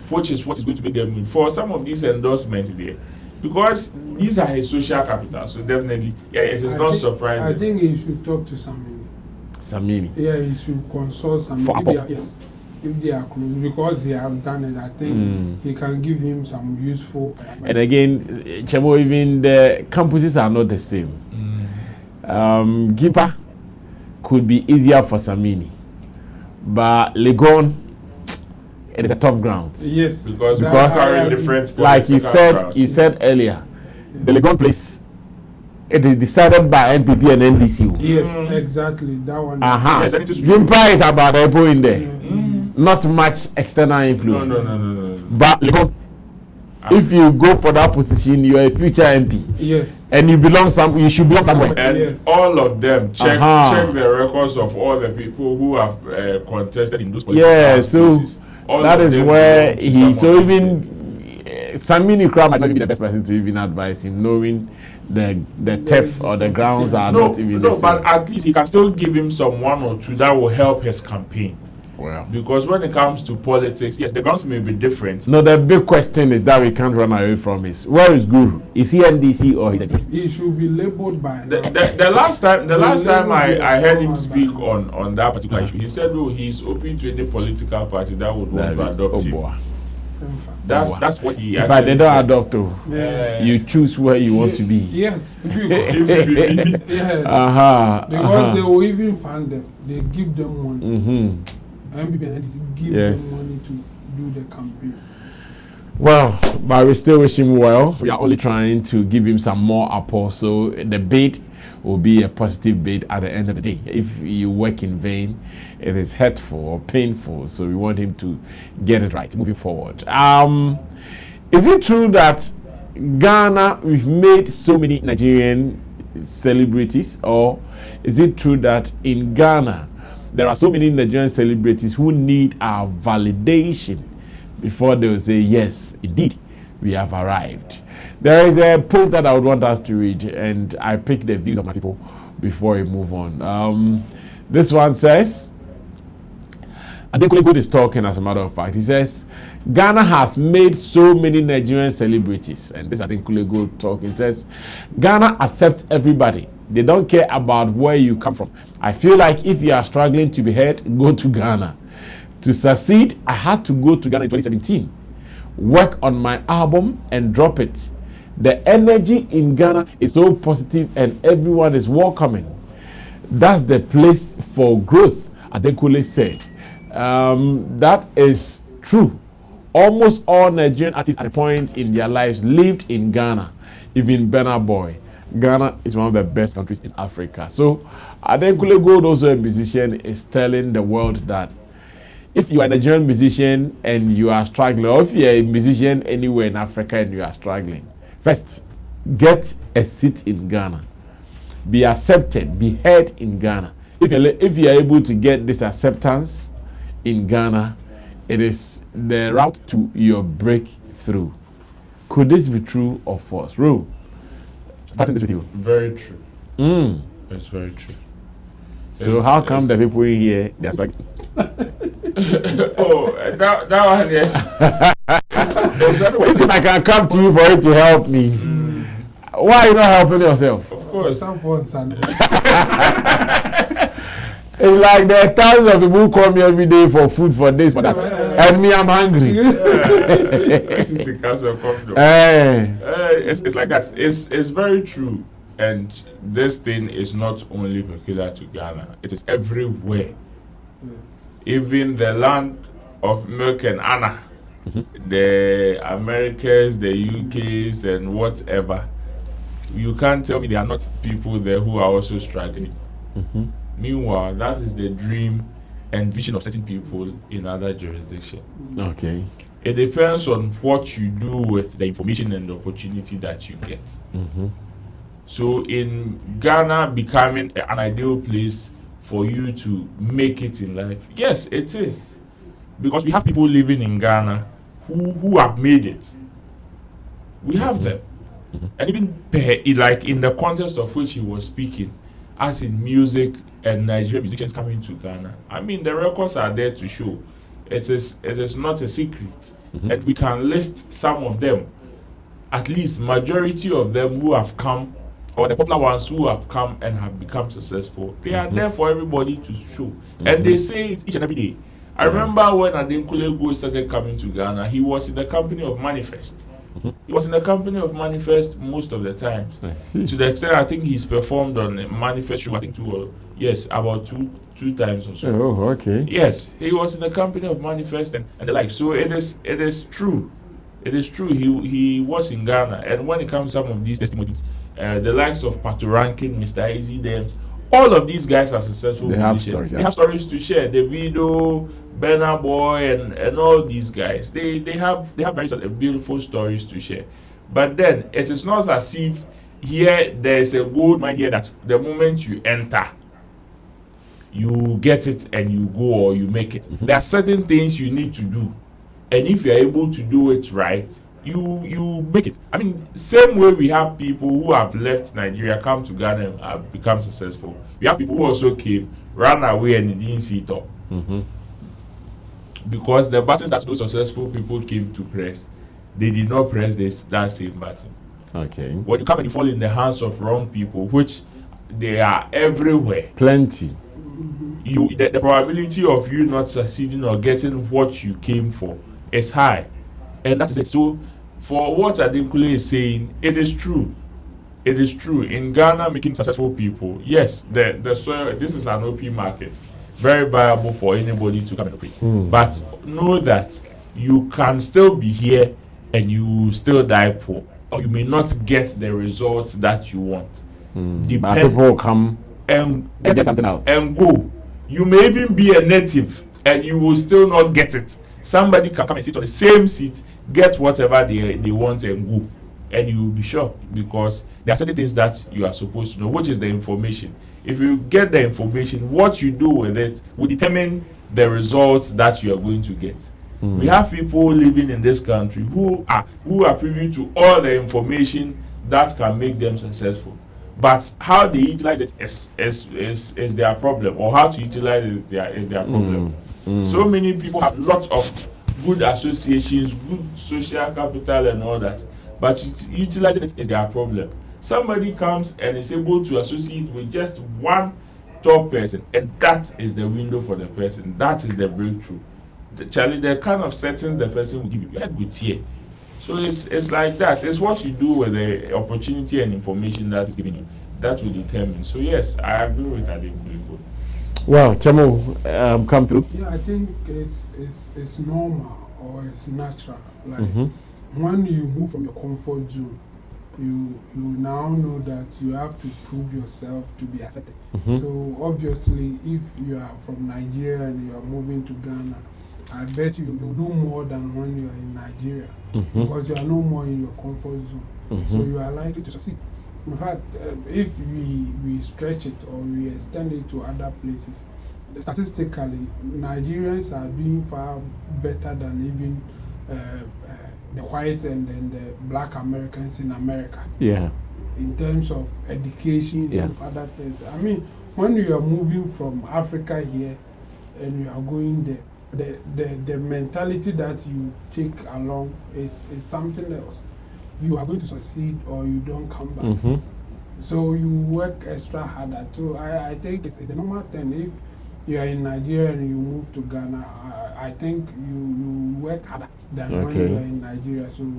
which is what is going to make them win for some of these endorsements there, because these are his social capital. So definitely, it is not surprising. I think he should talk to Sammy. Yeah, he should consult Sammy. Yes, if they are close, because he has done it. I think he can give him some useful advice. And again, Chemo, even the campuses are not the same. Gipa could be easier for Samini, but Legon, it is a tough ground. Yes, because are different. Like he said earlier, the Legon place, it is decided by NPP and NDC. Yes, exactly that one. Yes, Gipa is about Ebo in there. Not much external influence. No. But Legon, if you go for that position, you are a future MP. Yes. And you should belong somewhere. And all of them check the records of all the people who have contested in those political spaces. That is where he. So even Samini Crab might not be the best person to even advise him, knowing the turf or the grounds are not even. No, but at least he can still give him some one or two that will help his campaign. Well, because when it comes to politics, yes, the grounds may be different. No, the big question is that we can't run away from is, where is Guru? Is he NDC or is he? He should be labeled by. The last time I heard him speak on that particular issue, he said, "Oh, he's open to any political party that would want to adopt him." That's what he. If they don't adopt, you choose where you want to be. Yes, if you because they will even fund them. They give them money. MPP and give them money to do the campaign. Well, but we still wish him well. We are only trying to give him some more apport, so the bid will be a positive bid at the end of the day. If you work in vain, it is hurtful or painful. So we want him to get it right moving forward. Is it true that Ghana, we've made so many Nigerian celebrities, or is it true that in Ghana there are so many Nigerian celebrities who need our validation before they will say, yes, indeed, we have arrived? There is a post that I would want us to read, and I pick the views of my people before we move on. This one says, Adenkule is talking, as a matter of fact. He says, Ghana has made so many Nigerian celebrities, and this Adenkule talking says, Ghana accepts everybody. They don't care about where you come from. I feel like if you are struggling to be heard, go to Ghana. To succeed, I had to go to Ghana in 2017, work on my album and drop it. The energy in Ghana is so positive and everyone is welcoming. That's the place for growth, Adenkule said. That is true. Almost all Nigerian artists at a point in their lives lived in Ghana, even Burna Boy. Ghana is one of the best countries in Africa. So Adenkule Gold, also a musician, is telling the world that if you are a Nigerian musician and you are struggling, or if you are a musician anywhere in Africa and you are struggling, first, get a seat in Ghana. Be accepted, be heard in Ghana. If you are able to get this acceptance in Ghana, it is the route to your breakthrough. Could this be true or false? Ru, starting this with you. Very true. It's very true. So how come the people in here, they are struggling? Oh, that one, yes. If I can come to you for it to help me, why are you not helping yourself? Of course. It's like there are thousands of people who call me every day for food, for this, for that, and me, I'm hungry. It's like that. It's very true, and this thing is not only peculiar to Ghana; it is everywhere. Even the land of milk and Anna, the Americas, the UKs, and whatever. you can't tell me there are not people there who are also struggling. Meanwhile, that is the dream and vision of certain people in other jurisdictions. Okay. It depends on what you do with the information and the opportunity that you get. So in Ghana becoming an ideal place for you to make it in life, yes, it is. Because we have people living in Ghana who have made it. We have them. And even like in the context of which he was speaking, as in music and Nigerian musicians coming to Ghana, I mean, the records are there to show. It is not a secret. And we can list some of them, at least majority of them who have come, or the popular ones who have come and have become successful. They are there for everybody to show. And they say it each and every day. I remember when Adenkule started coming to Ghana, he was in the company of Manifest. He was in the company of Manifest most of the times. To the extent I think he's performed on a Manifest show, I think about two times or so. Oh, okay. Yes, he was in the company of Manifest and the like. So it is true. It is true. He was in Ghana, and when it comes to some of these testimonies, the likes of Pato Rankin, Mr. Easy Dems, all of these guys are successful musicians. They have stories to share. Davido, Burna Boy, and all these guys. They have very beautiful stories to share. But then it is not as if here there is a gold mine here that the moment you enter, you get it and you go or you make it. There are certain things you need to do, and if you're able to do it right, you make it. I mean, same way we have people who have left Nigeria, come to Ghana and have become successful. We have people who also came, ran away and didn't see it all. Because the buttons that those successful people came to press, they did not press that same button. Okay. When you come and you fall in the hands of wrong people, which they are everywhere, Plenty. the probability of you not succeeding or getting what you came for is high. And that is it. So for what Adenkule is saying, it is true. It is true. In Ghana, making successful people, yes, the soil, this is an open market. Very viable for anybody to come and operate. But know that you can still be here and you will still die poor. Or you may not get the results that you want. But people will come and get something out and go. You may even be a native and you will still not get it. Somebody can come and sit on the same seat, get whatever they want and go. And you will be shocked because there are certain things that you are supposed to know, which is the information. If you get the information, what you do with it will determine the results that you are going to get. We have people living in this country who are privy to all the information that can make them successful. But how they utilize it is their problem, or how to utilize it is their problem. So many people have lots of good associations, good social capital and all that, but utilizing it is their problem. Somebody comes and is able to associate with just one top person, and that is the window for the person. That is the breakthrough. The kind of settings the person will give you, had good here. So it's like that. It's what you do with the opportunity and information that is given you that will determine. So yes, I agree with Adenkule. Well, Chamo, come through. Yeah, I think it's normal or it's natural. Like when you move from your comfort zone, you now know that you have to prove yourself to be accepted. So obviously, if you are from Nigeria and you are moving to Ghana, I bet you will do more than when you are in Nigeria because you are no more in your comfort zone. So you are likely to succeed. In fact, if we stretch it or we extend it to other places, statistically, Nigerians are doing far better than even the whites and then the black Americans in America. Yeah. In terms of education and other things. I mean, when you are moving from Africa here and you are going there, the mentality that you take along is something else. You are going to succeed or you don't come back. So you work extra harder. So I think it's a normal thing. If you are in Nigeria and you move to Ghana, I think you work harder than when you are in Nigeria. So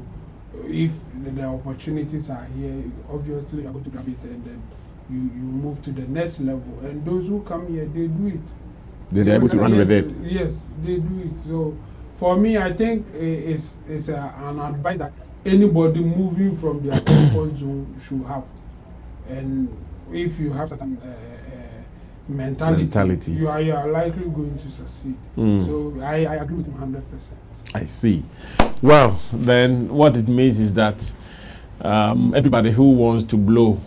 if the opportunities are here, obviously you are going to grab it and then you move to the next level. And those who come here, they do it. They're able to run with it. Yes, they do it. So for me, I think it's an advice that anybody moving from their comfort zone should have. And if you have certain mentality, you are likely going to succeed. So I agree with him 100%. I see. Well, then what it means is that everybody who wants to blow,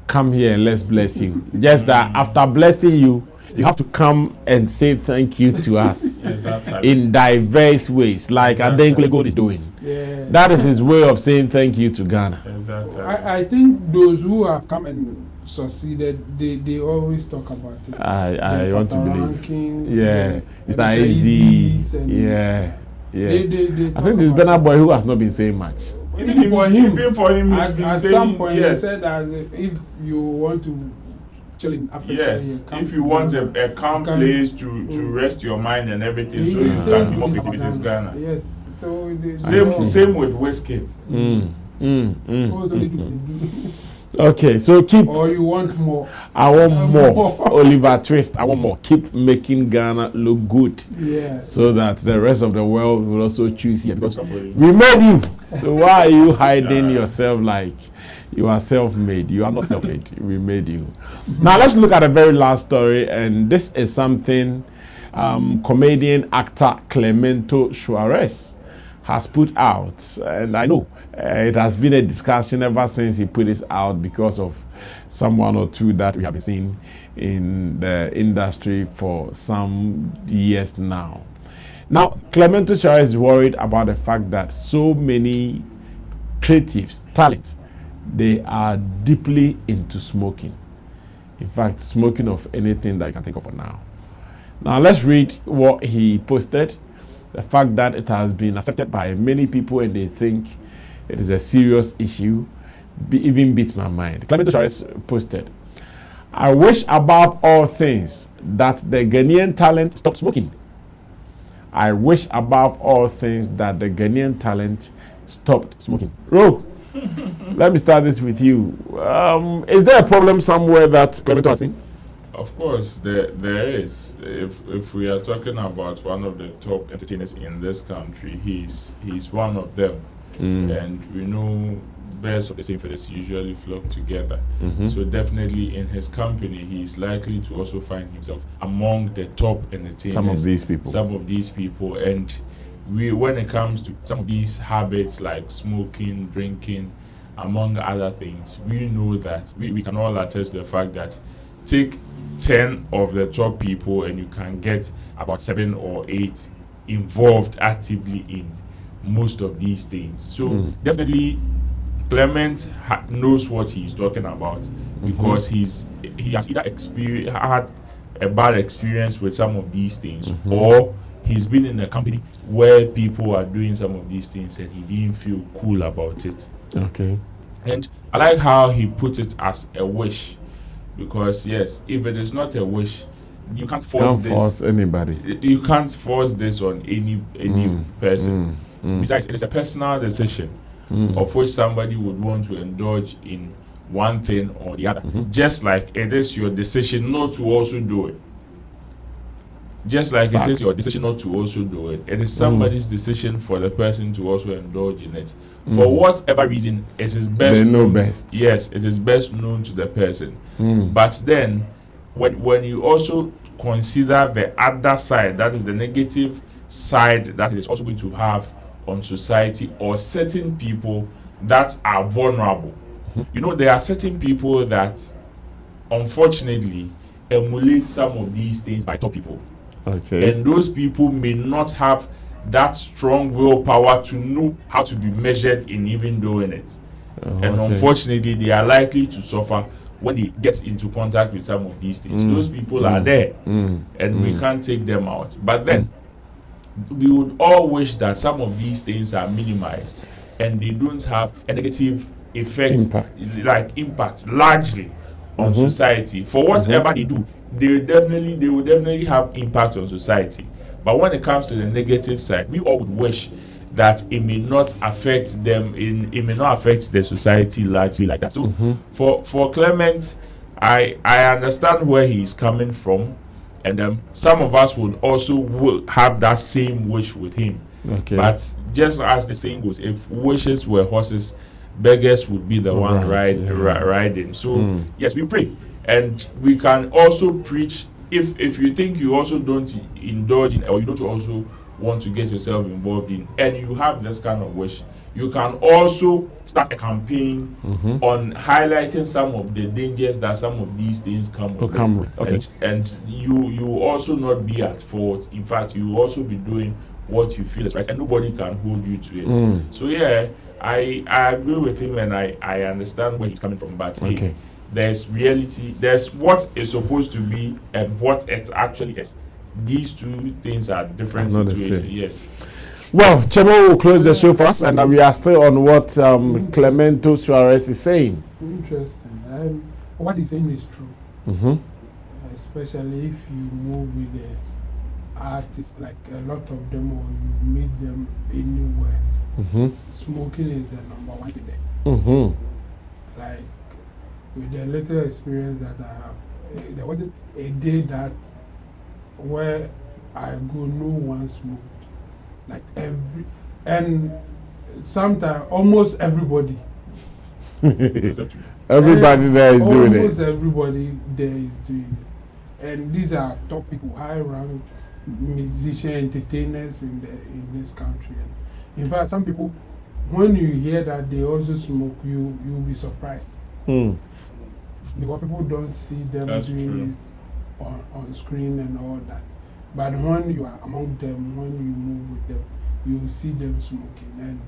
come here and let's bless you. Just that after blessing you, you have to come and say thank you to us in diverse ways, like Adenkule God is doing. Yeah. That is his way of saying thank you to Ghana. I think those who have come and succeeded, they always talk about it. I want to believe. Rankings, It's not easy. I think this Bernard boy who has not been saying much. Even for him, he's been at saying, some point, yes. he said that if you want to chill in Africa, yes, if you want a calm place to rest your mind and everything, so you can be more creative with this Ghana. Yes, so same with Whiskey. Okay, so keep. Or you want more? I want more. Oliver Twist. I want more. Keep making Ghana look good. Yeah. So that the rest of the world will also choose you, because we made you. So why are you hiding yourself like you are self-made? You are not self-made. We made you. Now let's look at the very last story, and this is something comedian actor Clemento has put out, and I know it has been a discussion ever since he put this out because of someone or two that we have been seeing in the industry for some years now. Now, Clemento is worried about the fact that so many creatives, talents, they are deeply into smoking. In fact, smoking of anything that you can think of for now. Now, let's read what he posted. The fact that it has been accepted by many people and they think it is a serious issue even beats my mind. Clemento posted, "I wish above all things that the Ghanaian talent stop smoking. I wish above all things that the Ghanaian talent stopped smoking." Ro, let me start this with you. Is there a problem somewhere that Clemento has seen? Of course, there is. If we are talking about one of the top entertainers in this country, he's one of them. And we know birds of the same feathers usually flock together. So definitely in his company, he's likely to also find himself among the top entertainers. Some of these people. And when it comes to some of these habits like smoking, drinking, among other things, we know that we can all attest to the fact that take 10 of the top people and you can get about 7 or 8 involved actively in most of these things. So definitely Clement knows what he's talking about, because he has either had a bad experience with some of these things, or he's been in a company where people are doing some of these things and he didn't feel cool about it. Okay. And I like how he put it as a wish, because yes, if it is not a wish, you can't force anybody. You can't force this on any person. Besides, it is a personal decision of which somebody would want to indulge in one thing or the other. Just like it is your decision not to also do it. Just like it is your decision not to also do it. It is somebody's decision for the person to also indulge in it. For whatever reason, it is best. They know best. Yes, it is best known to the person. But then, when you also consider the other side, that is the negative side that it is also going to have on society or certain people that are vulnerable. You know, there are certain people that unfortunately emulate some of these things by top people. Okay. And those people may not have that strong willpower to know how to be measured in even doing it. And unfortunately, they are likely to suffer when they get into contact with some of these things. Those people are there, and we can't take them out. But then, we would all wish that some of these things are minimized and they don't have a negative effect, impact largely on society. For whatever they do, they will definitely have impact on society. But when it comes to the negative side, we all would wish that it may not affect them, it may not affect the society largely like that. So for Clement, I understand where he's coming from. And some of us will also have that same wish with him, Okay. But just as the saying goes, if wishes were horses, beggars would be the one riding. So yes, we pray, and we can also preach. If you think you also don't indulge in, or you don't also want to get yourself involved in, and you have this kind of wish, you can also start a campaign on highlighting some of the dangers that some of these things come with. Okay. And you also not be at fault. In fact, you also be doing what you feel is right, and nobody can hold you to it. So yeah, I agree with him, and I understand where he's coming from. But hey, there's reality, there's what is supposed to be and what it actually is. These two things are different situations. Yes. Well, Chemo will close the show for us, and we are still on what Clemento Suarez is saying. Interesting. What he's saying is true. Especially if you move with the artists, like a lot of them, or you meet them anywhere. Smoking is the number one thing there. Like, with the little experience that I have, there wasn't a day that where I go, no one smoked. Like and sometimes almost everybody. Everybody there is doing it. Almost everybody there is doing it. And these are top people, high rank musicians, entertainers in this country. And in fact, some people, when you hear that they also smoke, you'll be surprised. Because people don't see them doing it on screen and all that. But when you are among them, when you move with them, you see them smoking, and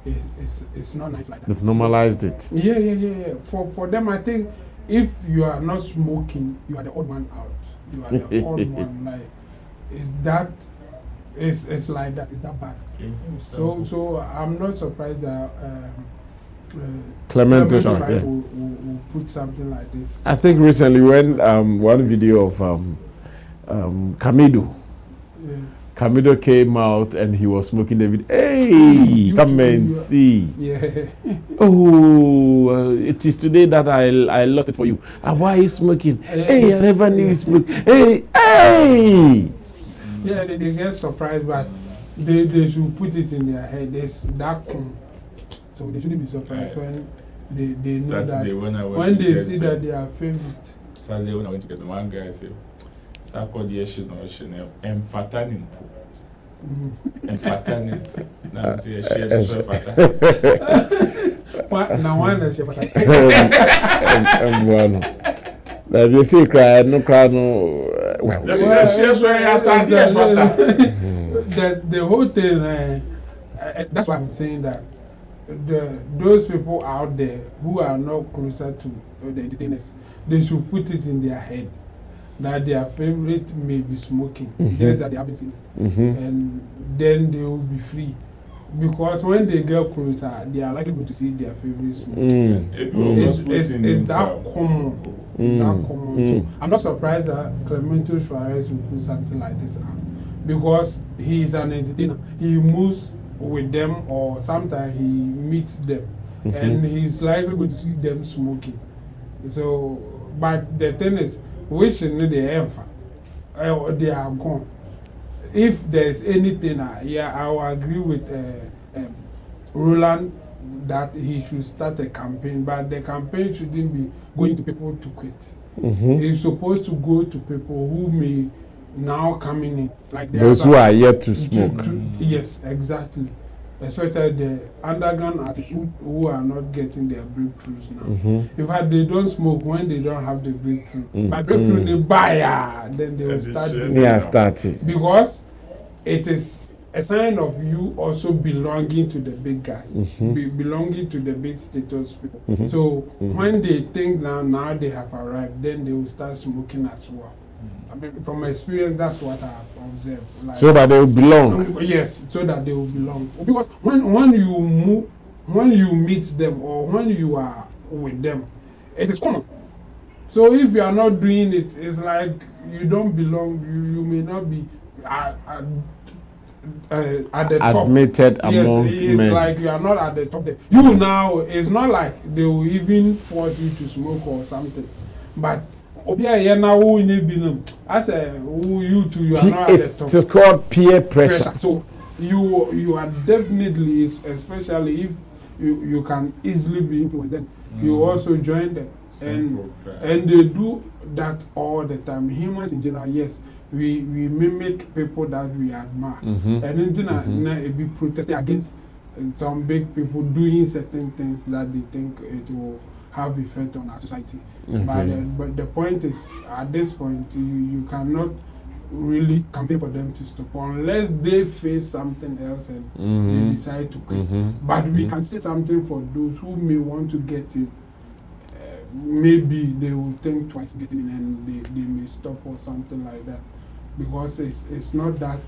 it's not nice like that. They've normalized it. Yeah. For them, I think if you are not smoking, you are the odd one out. You are the odd one. Like, it's like that. It's that bad. So I'm not surprised that Clemento will put something like this. I think recently when one video of Camido. Camido came out and he was smoking the video. Hey, come and see. Yeah. Oh, it is today that I lost it for you. Why are you smoking? Hey, I never knew you smoked. Hey. Yeah, they get surprised, but they should put it in their head. There's that cool. So they shouldn't be surprised when they know Saturday, that when they see that they are favorite. Saturday when I went to get the one guy said, Sarkodie should emphatanim. Emphatanim. Now I say now one is you see, cry, no cry, no. Well, the whole thing, that's why I'm saying that those people out there who are not closer to the entertainers, they should put it in their head that their favorite may be smoking, just that they haven't seen it. And then they will be free. Because when they get closer, they are likely to see their favorite smoking. It's that common. So I'm not surprised that Clemento Suarez will put something like this out. Because he is an entertainer. He moves with them, or sometimes he meets them. And he's likely going to see them smoking. So, but the thing is, which in the they are gone. If there's anything, I will agree with Roland that he should start a campaign, but the campaign shouldn't be going to people to quit. It's supposed to go to people who may now coming in, like those who are yet to smoke. Yes, exactly. Especially the underground artists who are not getting their breakthroughs now. In fact, they don't smoke when they don't have the breakthrough. But breakthrough they buy, then they will start doing it. Because it is a sign of you also belonging to the big guy, belonging to the big status people. So when they think now they have arrived, then they will start smoking as well. I mean, from my experience, that's what I have observed. Like, so that they will belong. Yes, so that they will belong. Because when you move, when you meet them, or when you are with them, it is common. So if you are not doing it, it's like you don't belong. You may not be at the top. Admitted among it's men. Like you are not at the top there. You now, it's not like they will even force you to smoke or something. But I say, you two, you are not at the top. It's called peer pressure. So you are definitely, especially if you can easily be influenced, then you also join them. And they do that all the time. Humans in general, yes, we mimic people that we admire. And then be protesting against some big people doing certain things that they think it will have effect on our society. But the point is, at this point, you cannot really campaign for them to stop unless they face something else and they decide to quit. But we can say something for those who may want to get it. Maybe they will think twice getting in and they may stop or something like that, because it's not that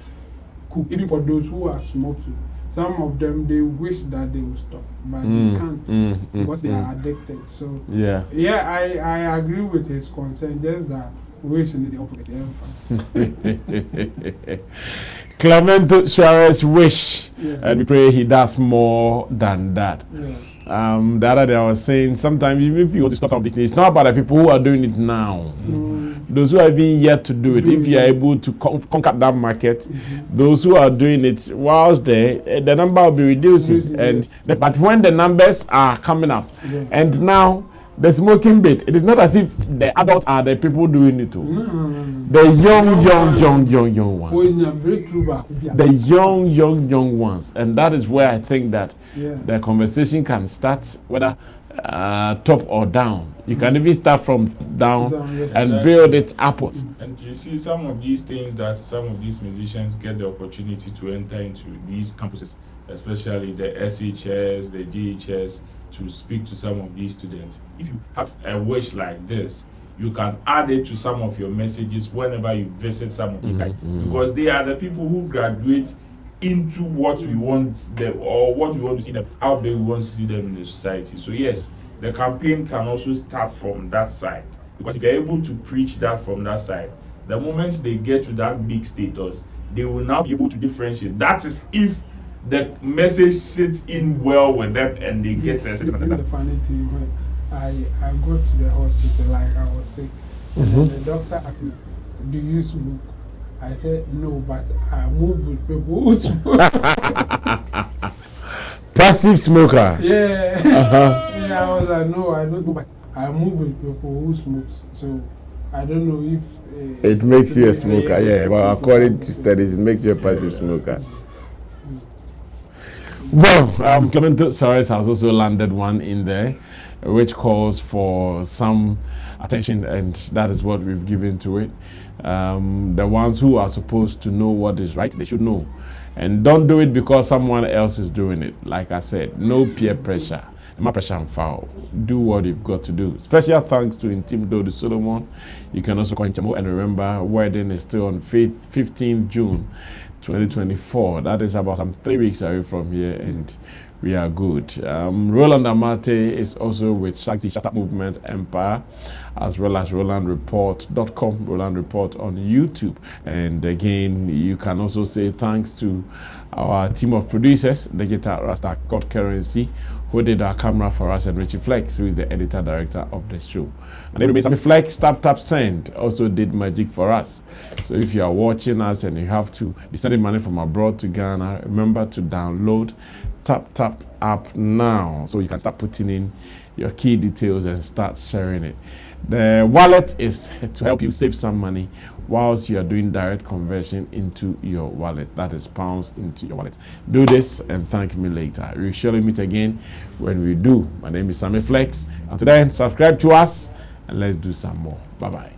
cool. Even for those who are smoking, some of them, they wish that they will stop, but they can't because they are addicted. So I agree with his concern, just that wishing the opposite. Clemento Suarez wish, and we pray he does more than that. The other day I was saying, sometimes even if you want to stop some of these things, it's not about the people who are doing it now. Those who have even yet to do it, if you are able to conquer that market, those who are doing it whilst there, the number will be reducing. But when the numbers are coming up, and now the smoking bit, it is not as if the adults are the people doing it too. The young ones. The young ones. And that is where I think that the conversation can start, whether top or down. You can even start from down and build it upwards. And you see some of these things that some of these musicians get the opportunity to enter into these campuses, especially the SHS, the GHS, to speak to some of these students. If you have a wish like this, you can add it to some of your messages whenever you visit some of these guys, because they are the people who graduate into what we want them, or what we want to see them, how big we want to see them in the society. So yes, the campaign can also start from that side, because if you're able to preach that from that side, the moment they get to that big status, they will now be able to differentiate. That is if the message sits in well with them and they get a certain understanding. The funny thing, when I go to the hospital, like I was sick, and the doctor asked me, do you smoke? I said no, but I move with people who smoke. Passive smoker. Yeah. I was like, no, I don't smoke, but I move with people who smoke. So I don't know if it makes you a smoker. Well, according to studies, it makes you a passive smoker. Well, Clemento Suarez has also landed one in there, which calls for some attention, and that is what we've given to it. The ones who are supposed to know what is right, they should know. And don't do it because someone else is doing it. Like I said, no peer pressure. No pressure and foul. Do what you've got to do. Special thanks to Intimdo Solomon. You can also call Chamo, and remember, wedding is still on 15th June 2024. That is about some 3 weeks away from here, and we are good. Roland Amate is also with Shakti Shut Up Movement Empire, as well as RolandReport.com, Roland Report on YouTube. And again, you can also say thanks to our team of producers, Digital Rasta God Currency, who did our camera for us, and Richie Flex, who is the editor director of the show. And then Sammy Flex, Tapt Send, also did magic for us. So if you are watching us and you have to be sending money from abroad to Ghana, remember to download Tap app now, so you can start putting in your key details and start sharing it. The wallet is to help you save some money whilst you are doing direct conversion into your wallet. That is pounds into your wallet. Do this and thank me later. We'll surely meet again when we do. My name is Sammy Flex. Until then, subscribe to us and let's do some more. Bye-bye.